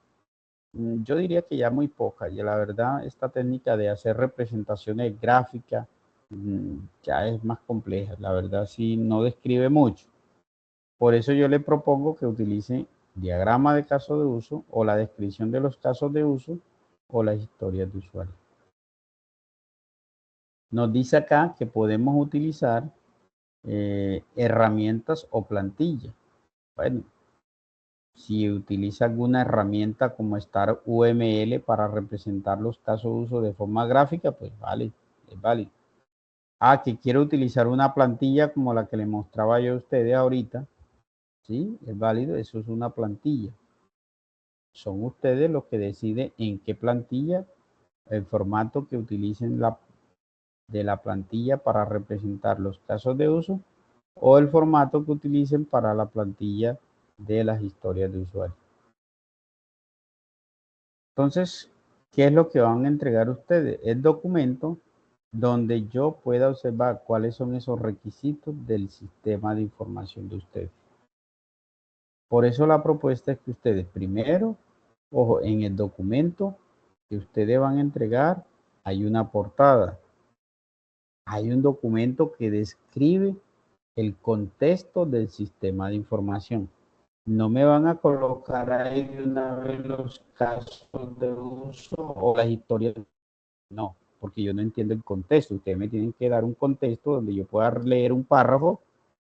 yo diría que ya muy poca. Y la verdad, esta técnica de hacer representaciones gráficas ya es más compleja. La verdad, sí, no describe mucho. Por eso yo le propongo que utilice diagrama de caso de uso o la descripción de los casos de uso o las historias de usuario. Nos dice acá que podemos utilizar herramientas o plantillas. Bueno, si utiliza alguna herramienta como Star UML para representar los casos de uso de forma gráfica, pues vale, es válido. Que quiero utilizar una plantilla como la que le mostraba yo a ustedes ahorita, ¿sí? Es válido, eso es una plantilla. Son ustedes los que deciden en qué plantilla, el formato que utilicen de la plantilla para representar los casos de uso o el formato que utilicen para la plantilla de las historias de usuario. Entonces, ¿qué es lo que van a entregar ustedes? El documento donde yo pueda observar cuáles son esos requisitos del sistema de información de ustedes. Por eso la propuesta es que ustedes primero, ojo, en el documento que ustedes van a entregar hay una portada. Hay un documento que describe el contexto del sistema de información. No me van a colocar ahí de una vez los casos de uso o las historias. No, porque yo no entiendo el contexto. Ustedes me tienen que dar un contexto donde yo pueda leer un párrafo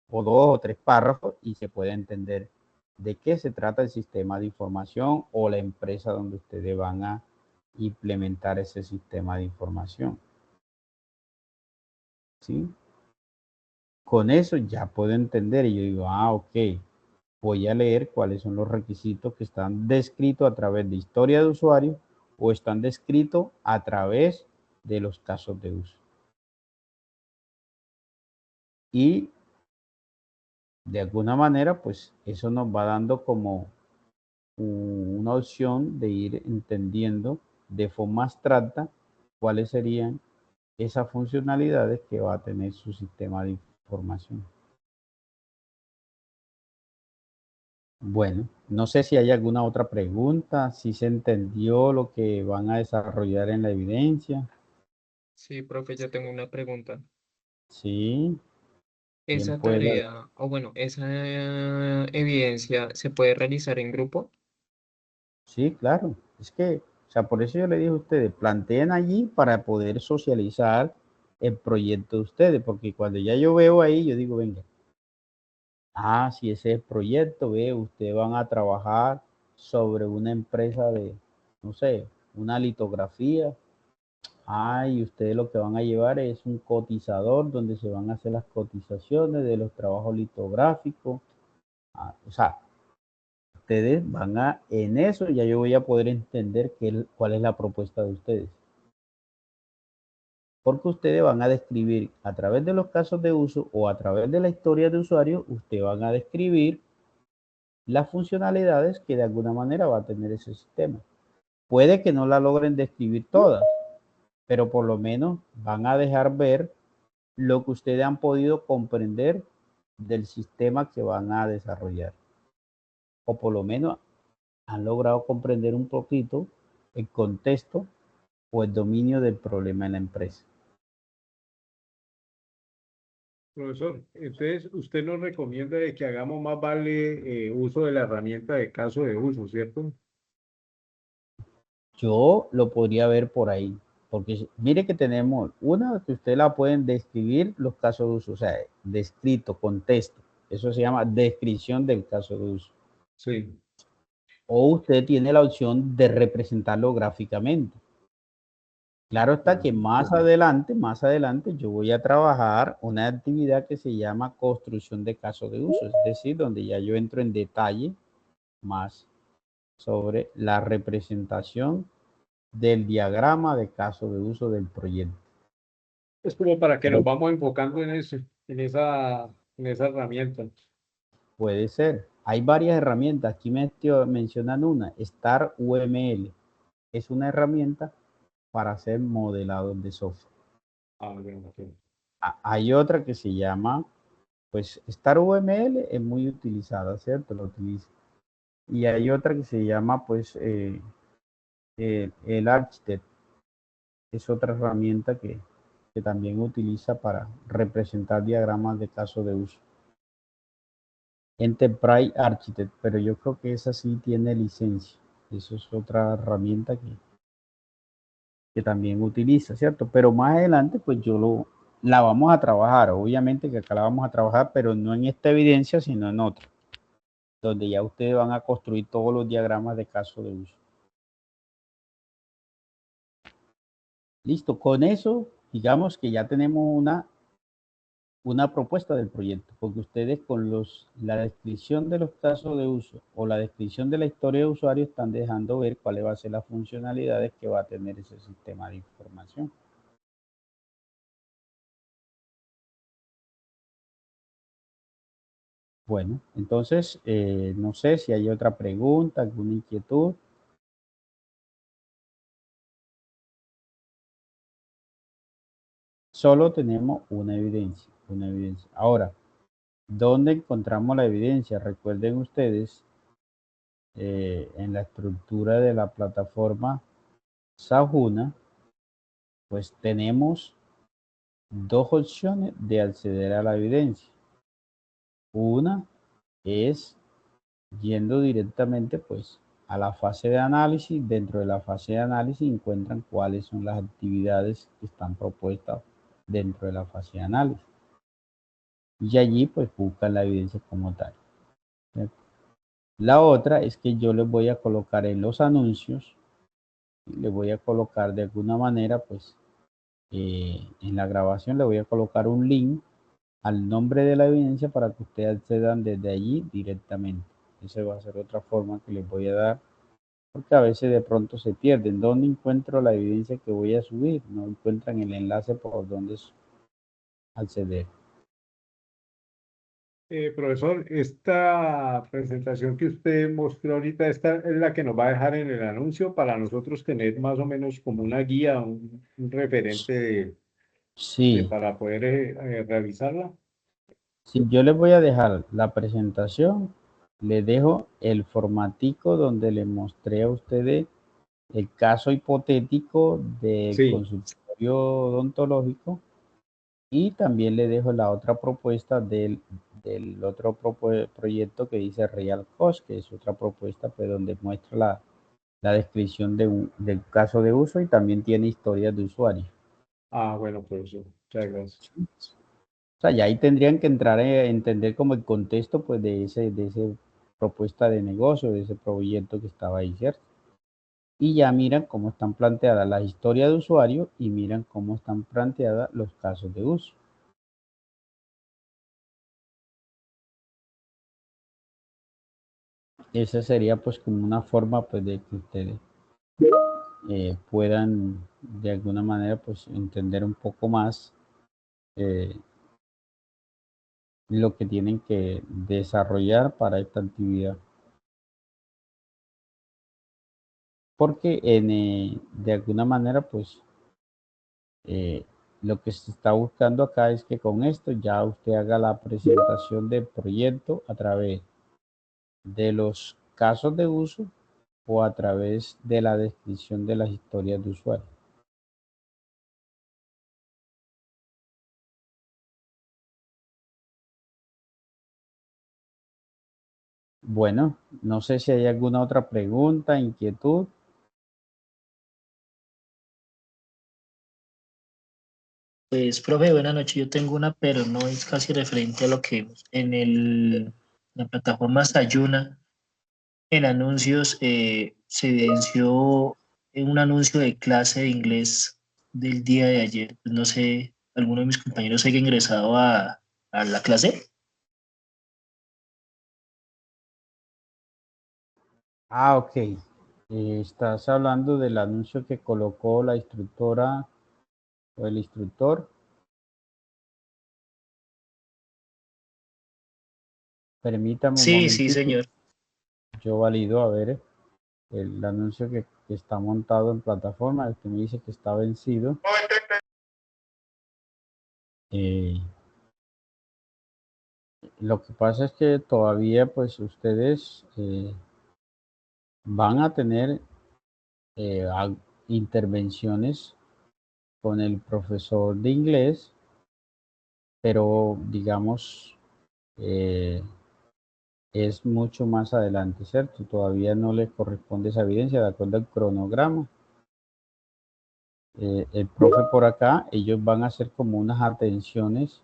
o 2 o 3 párrafos y se pueda entender de qué se trata el sistema de información o la empresa donde ustedes van a implementar ese sistema de información. ¿Sí? Con eso ya puedo entender y yo digo, ok, voy a leer cuáles son los requisitos que están descritos a través de historia de usuario o están descritos a través de los casos de uso. Y de alguna manera, pues eso nos va dando como una opción de ir entendiendo de forma abstracta cuáles serían esas funcionalidades que va a tener su sistema de información. Bueno, no sé si hay alguna otra pregunta, si se entendió lo que van a desarrollar en la evidencia. Sí, profe, yo tengo una pregunta. Sí, bien ¿Esa pueda. tarea, o bueno, esa evidencia se puede realizar en grupo? Sí, claro. Es que, o sea, por eso yo le dije a ustedes, planteen allí para poder socializar el proyecto de ustedes, porque cuando ya yo veo ahí, yo digo, venga, si ese es el proyecto, ve, ustedes van a trabajar sobre una empresa de, no sé, una litografía. Y ustedes lo que van a llevar es un cotizador donde se van a hacer las cotizaciones de los trabajos litográficos. O sea, ustedes van en eso, ya yo voy a poder entender cuál es la propuesta de ustedes. Porque ustedes van a describir a través de los casos de uso o a través de la historia de usuario, ustedes van a describir las funcionalidades que de alguna manera va a tener ese sistema. Puede que no la logren describir todas, pero por lo menos van a dejar ver lo que ustedes han podido comprender del sistema que van a desarrollar. O por lo menos han logrado comprender un poquito el contexto o el dominio del problema en la empresa. Profesor, entonces usted nos recomienda de que hagamos más vale uso de la herramienta de caso de uso, ¿cierto? Yo lo podría ver por ahí. porque mire que tenemos una que usted la pueden describir los casos de uso, o sea, descrito con texto. Eso se llama descripción del caso de uso. Sí. O usted tiene la opción de representarlo gráficamente. Claro está que más adelante yo voy a trabajar una actividad que se llama construcción de caso de uso, es decir, donde ya yo entro en detalle más sobre la representación del diagrama de caso de uso del proyecto. Es como para que nos vamos enfocando en eso, en esa herramienta. Puede ser. Hay varias herramientas. Aquí me mencionan una, Star UML. Es una herramienta para hacer modelados de software. Hay otra que se llama, pues Star UML es muy utilizada, ¿cierto? Lo utilizo. Y hay otra que se llama, pues, el Architect. Es otra herramienta que también utiliza para representar diagramas de caso de uso. Enterprise Architect, pero yo creo que esa sí tiene licencia. Eso es otra herramienta que también utiliza, ¿cierto? Pero más adelante, pues la vamos a trabajar. Obviamente que acá la vamos a trabajar, pero no en esta evidencia, sino en otra, donde ya ustedes van a construir todos los diagramas de caso de uso. Listo, con eso, digamos que ya tenemos una propuesta del proyecto, porque ustedes con la descripción de los casos de uso o la descripción de la historia de usuario están dejando ver cuáles van a ser las funcionalidades que va a tener ese sistema de información. Bueno, entonces, no sé si hay otra pregunta, alguna inquietud. Solo tenemos una evidencia, Ahora, ¿dónde encontramos la evidencia? Recuerden ustedes, en la estructura de la plataforma Sajuna, pues tenemos dos opciones de acceder a la evidencia. Una es yendo directamente pues a la fase de análisis. Dentro de la fase de análisis encuentran cuáles son las actividades que están propuestas dentro de la fase de análisis. Y allí pues buscan la evidencia como tal. ¿Cierto? La otra es que yo les voy a colocar en los anuncios, les voy a colocar de alguna manera pues en la grabación le voy a colocar un link al nombre de la evidencia para que ustedes accedan desde allí directamente. Esa va a ser otra forma que les voy a dar, porque a veces de pronto se pierden. ¿Dónde encuentro la evidencia que voy a subir? No encuentran el enlace por donde acceder. Profesor, esta presentación que usted mostró ahorita, esta es la que nos va a dejar en el anuncio para nosotros tener más o menos como una guía, un referente Sí. para poder realizarla. Si yo les voy a dejar la presentación, les dejo el formatico donde les mostré a ustedes el caso hipotético del consultorio odontológico, y también les dejo la otra propuesta del otro proyecto que dice Real Cost, que es otra propuesta pues, donde muestra la descripción del caso de uso y también tiene historias de usuario. Ah, bueno, profesor, muchas gracias. O sea, ya ahí tendrían que entrar a entender como el contexto pues de ese propuesta de negocio, de ese proyecto que estaba ahí, ¿cierto? Y ya miran cómo están planteadas las historias de usuario y miran cómo están planteadas los casos de uso. Esa sería pues como una forma pues de que ustedes puedan de alguna manera pues entender un poco más lo que tienen que desarrollar para esta actividad. Porque de alguna manera pues lo que se está buscando acá es que con esto ya usted haga la presentación del proyecto a través de los casos de uso o a través de la descripción de las historias de usuario. Bueno, no sé si hay alguna otra pregunta, inquietud. Pues, profe, buenas noches. Yo tengo una, pero no es casi referente a lo que vimos. La plataforma Sayuna, en anuncios, se evidenció un anuncio de clase de inglés del día de ayer. Pues no sé, ¿alguno de mis compañeros haya ingresado a la clase? Ah, ok. Estás hablando del anuncio que colocó la instructora o el instructor. Permítame un Sí, sí, momentito. señor. Yo valido a ver el anuncio que está montado en plataforma. El que me dice que está vencido. Lo que pasa es que todavía pues ustedes van a tener intervenciones con el profesor de inglés, pero digamos es mucho más adelante, ¿cierto? Todavía no les corresponde esa evidencia de acuerdo al cronograma. El profe por acá, ellos van a hacer como unas atenciones,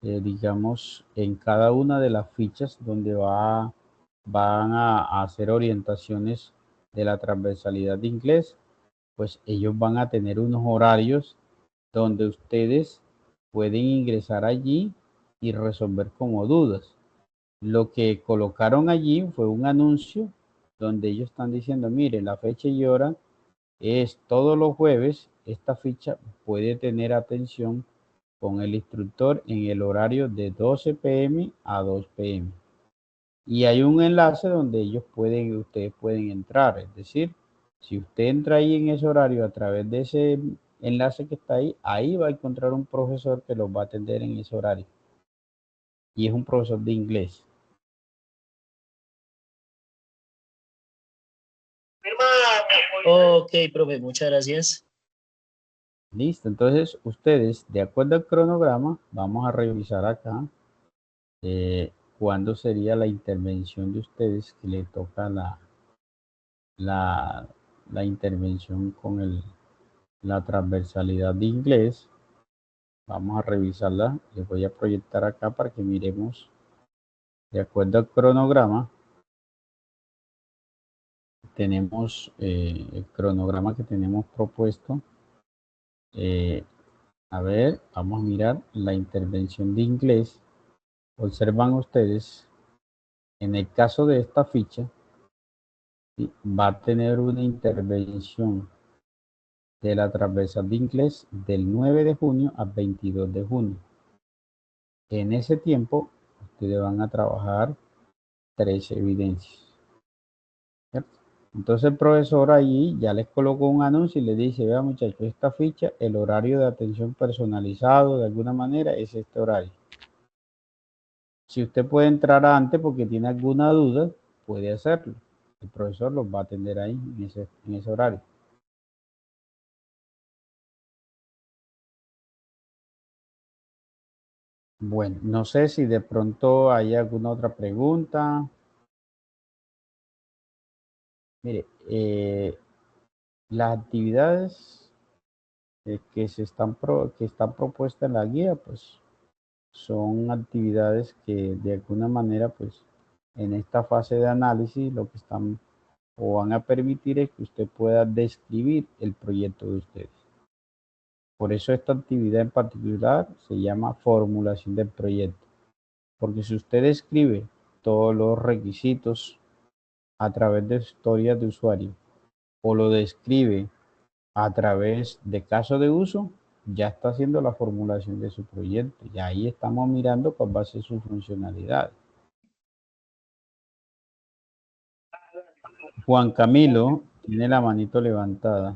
digamos, en cada una de las fichas donde van a hacer orientaciones de la transversalidad de inglés, pues ellos van a tener unos horarios donde ustedes pueden ingresar allí y resolver como dudas. Lo que colocaron allí fue un anuncio donde ellos están diciendo, mire, la fecha y hora es todos los jueves. Esta ficha puede tener atención con el instructor en el horario de 12 p.m. a 2 p.m. Y hay un enlace donde ustedes pueden entrar. Es decir, si usted entra ahí en ese horario a través de ese enlace que está ahí, ahí va a encontrar un profesor que los va a atender en ese horario. Y es un profesor de inglés. Ok, profe, muchas gracias. Listo, entonces ustedes, de acuerdo al cronograma, vamos a revisar acá cuándo sería la intervención de ustedes que le toca la intervención con la transversalidad de inglés. Vamos a revisarla. Les voy a proyectar acá para que miremos de acuerdo al cronograma. Tenemos el cronograma que tenemos propuesto. A ver, vamos a mirar la intervención de inglés. Observan ustedes, en el caso de esta ficha, ¿sí?, va a tener una intervención de la transversal de inglés del 9 de junio al 22 de junio. En ese tiempo, ustedes van a trabajar 3 evidencias, ¿cierto? Entonces el profesor allí ya les colocó un anuncio y les dice, vea muchachos, esta ficha, el horario de atención personalizado de alguna manera es este horario. Si usted puede entrar antes porque tiene alguna duda, puede hacerlo. El profesor los va a atender ahí en ese horario. Bueno, no sé si de pronto hay alguna otra pregunta. Mire, las actividades que están propuestas en la guía, pues son actividades que de alguna manera, pues en esta fase de análisis, lo que están o van a permitir es que usted pueda describir el proyecto de ustedes. Por eso esta actividad en particular se llama formulación del proyecto. Porque si usted describe todos los requisitos a través de historias de usuario o lo describe a través de casos de uso, ya está haciendo la formulación de su proyecto. Y ahí estamos mirando cuál va a ser su funcionalidad. Juan Camilo tiene la manito levantada.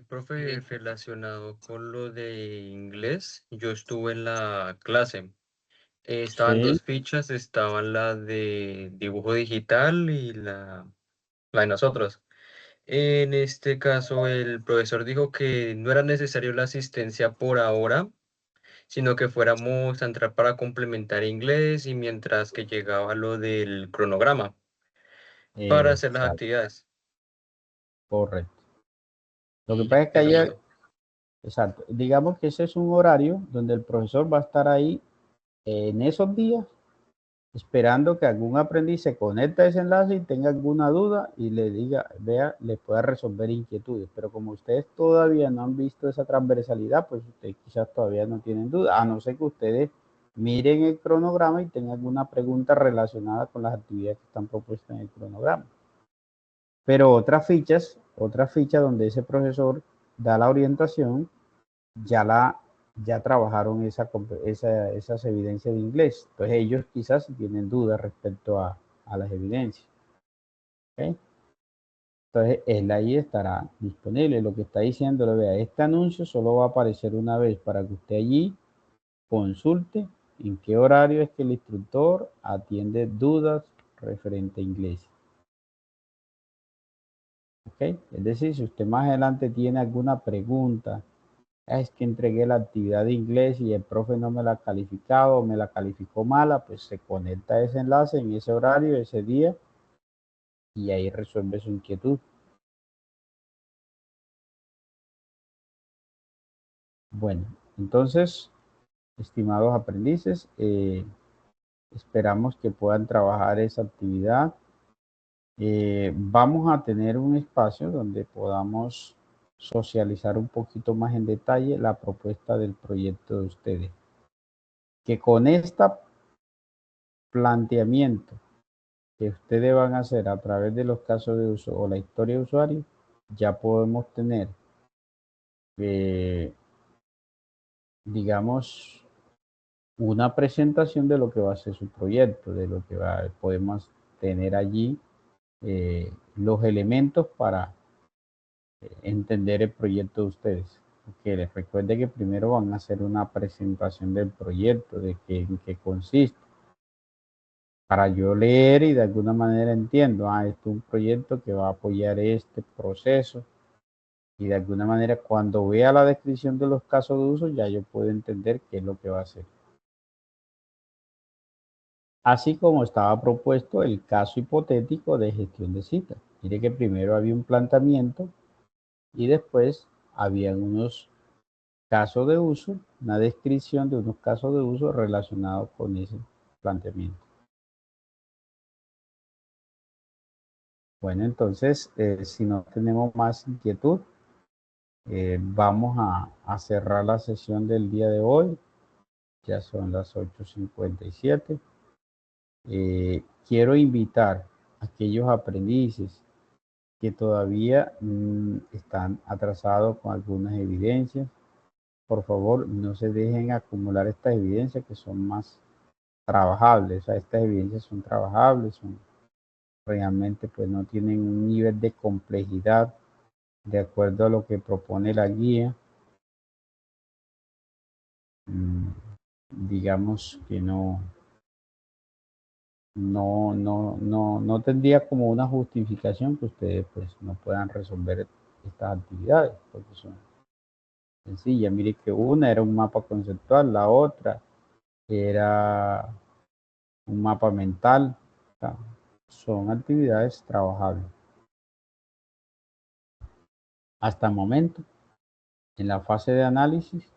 Profe, relacionado con lo de inglés, yo estuve en la clase. Estaban Sí. dos fichas, estaban la de dibujo digital y la de nosotros. En este caso, el profesor dijo que no era necesario la asistencia por ahora, sino que fuéramos a entrar para complementar inglés y mientras que llegaba lo del cronograma para hacer las Exacto, actividades. correcto. Lo que Y pasa ya, es que eso fue todo. Exacto. Digamos que ese es un horario donde el profesor va a estar ahí en esos días esperando que algún aprendiz se conecte a ese enlace y tenga alguna duda y le diga, vea, le pueda resolver inquietudes. Pero como ustedes todavía no han visto esa transversalidad, pues ustedes quizás todavía no tienen duda, a no ser que ustedes miren el cronograma y tengan alguna pregunta relacionada con las actividades que están propuestas en el cronograma. Pero otras fichas donde ese profesor da la orientación, ya trabajaron esas evidencias de inglés. Entonces ellos quizás tienen dudas respecto a las evidencias. ¿Okay? Entonces él ahí estará disponible. Lo que está diciendo, vea, este anuncio solo va a aparecer una vez para que usted allí consulte en qué horario es que el instructor atiende dudas referente a inglés. ¿Ok? Es decir, si usted más adelante tiene alguna pregunta, es que entregué la actividad de inglés y el profe no me la ha calificado o me la calificó mala, pues se conecta a ese enlace en ese horario, ese día, y ahí resuelve su inquietud. Bueno, entonces, estimados aprendices, esperamos que puedan trabajar esa actividad. Vamos a tener un espacio donde podamos socializar un poquito más en detalle la propuesta del proyecto de ustedes. Que con este planteamiento que ustedes van a hacer a través de los casos de uso o la historia de usuario, ya podemos tener, digamos, una presentación de lo que va a ser su proyecto, de lo que podemos tener allí los elementos para entender el proyecto de ustedes. Que les recuerde que primero van a hacer una presentación del proyecto, de en qué consiste, para yo leer y de alguna manera entiendo, esto es un proyecto que va a apoyar este proceso, y de alguna manera cuando vea la descripción de los casos de uso ya yo puedo entender qué es lo que va a hacer. Así como estaba propuesto el caso hipotético de gestión de citas. Mire que primero había un planteamiento y después había unos casos de uso, una descripción de unos casos de uso relacionados con ese planteamiento. Bueno, entonces, si no tenemos más inquietud, vamos a cerrar la sesión del día de hoy. Ya son las 8:57. Quiero invitar a aquellos aprendices que todavía están atrasados con algunas evidencias. Por favor, no se dejen acumular estas evidencias que son más trabajables. O sea, estas evidencias son trabajables, realmente pues no tienen un nivel de complejidad de acuerdo a lo que propone la guía. Digamos que no tendría como una justificación que ustedes pues no puedan resolver estas actividades, porque son sencillas. Mire que una era un mapa conceptual, la otra era un mapa mental. O sea, son actividades trabajables. Hasta el momento, en la fase de análisis,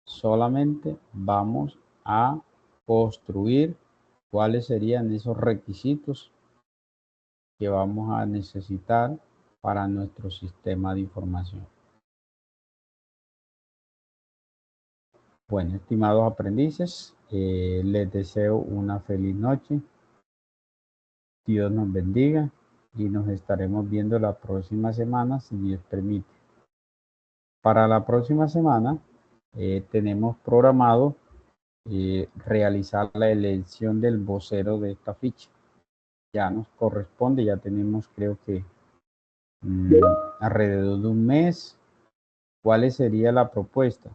solamente vamos a construir cuáles serían esos requisitos que vamos a necesitar para nuestro sistema de información. Bueno, estimados aprendices, les deseo una feliz noche. Dios nos bendiga y nos estaremos viendo la próxima semana, si Dios permite. Para la próxima semana tenemos programado realizar la elección del vocero de esta ficha. Ya nos corresponde, ya tenemos creo que alrededor de un mes. ¿Cuál sería la propuesta?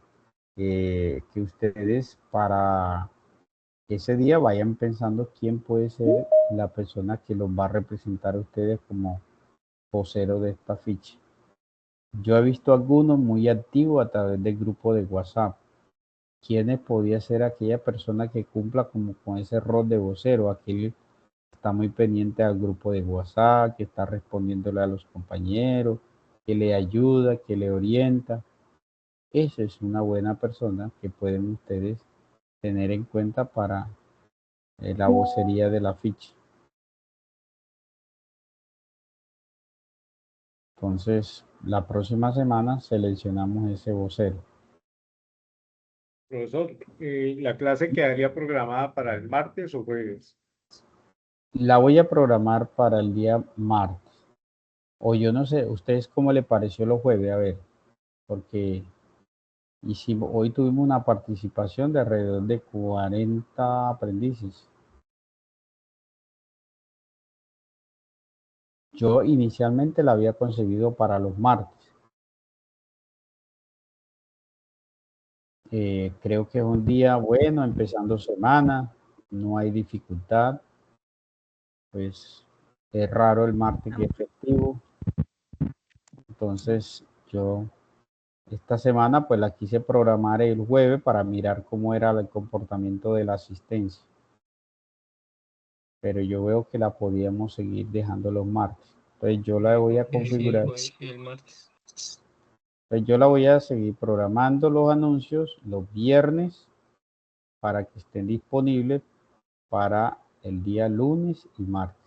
Que ustedes para ese día vayan pensando quién puede ser la persona que los va a representar a ustedes como vocero de esta ficha. Yo he visto algunos muy activos a través del grupo de WhatsApp. ¿Quiénes podía ser aquella persona que cumpla como con ese rol de vocero? Aquel que está muy pendiente al grupo de WhatsApp, que está respondiéndole a los compañeros, que le ayuda, que le orienta. esa es una buena persona que pueden ustedes tener en cuenta para la vocería de la ficha. Entonces, la próxima semana seleccionamos ese vocero. Profesor, ¿la clase quedaría programada para el martes o jueves? La voy a programar para el día martes. O yo no sé, ¿ustedes cómo le pareció los jueves? A ver, porque hoy tuvimos una participación de alrededor de 40 aprendices. Yo inicialmente la había concebido para los martes. Creo que es un día bueno, empezando semana, no hay dificultad. Pues es raro el martes que es festivo. Entonces yo esta semana pues la quise programar el jueves para mirar cómo era el comportamiento de la asistencia. Pero yo veo que la podíamos seguir dejando los martes. Entonces yo la voy a configurar. El martes. Pues yo la voy a seguir programando los anuncios los viernes para que estén disponibles para el día lunes y martes.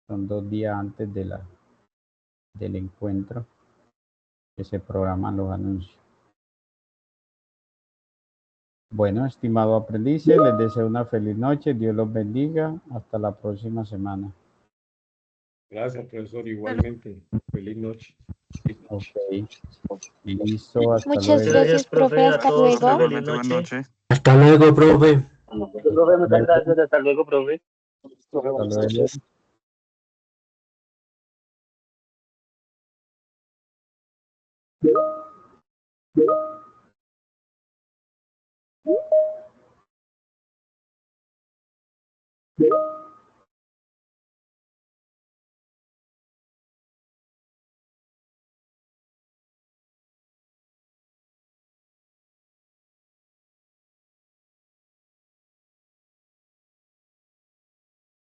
Son 2 días antes del encuentro que se programan los anuncios. Bueno, estimado aprendices, les deseo una feliz noche. Dios los bendiga. Hasta la próxima semana. Gracias, profesor. Igualmente. Feliz noche. Ok. Listo, hasta Muchas luego. gracias, profe. Hasta luego. Feliz noche. Hasta luego, profe. Profe, muchas gracias. Hasta luego, profe. Hasta luego.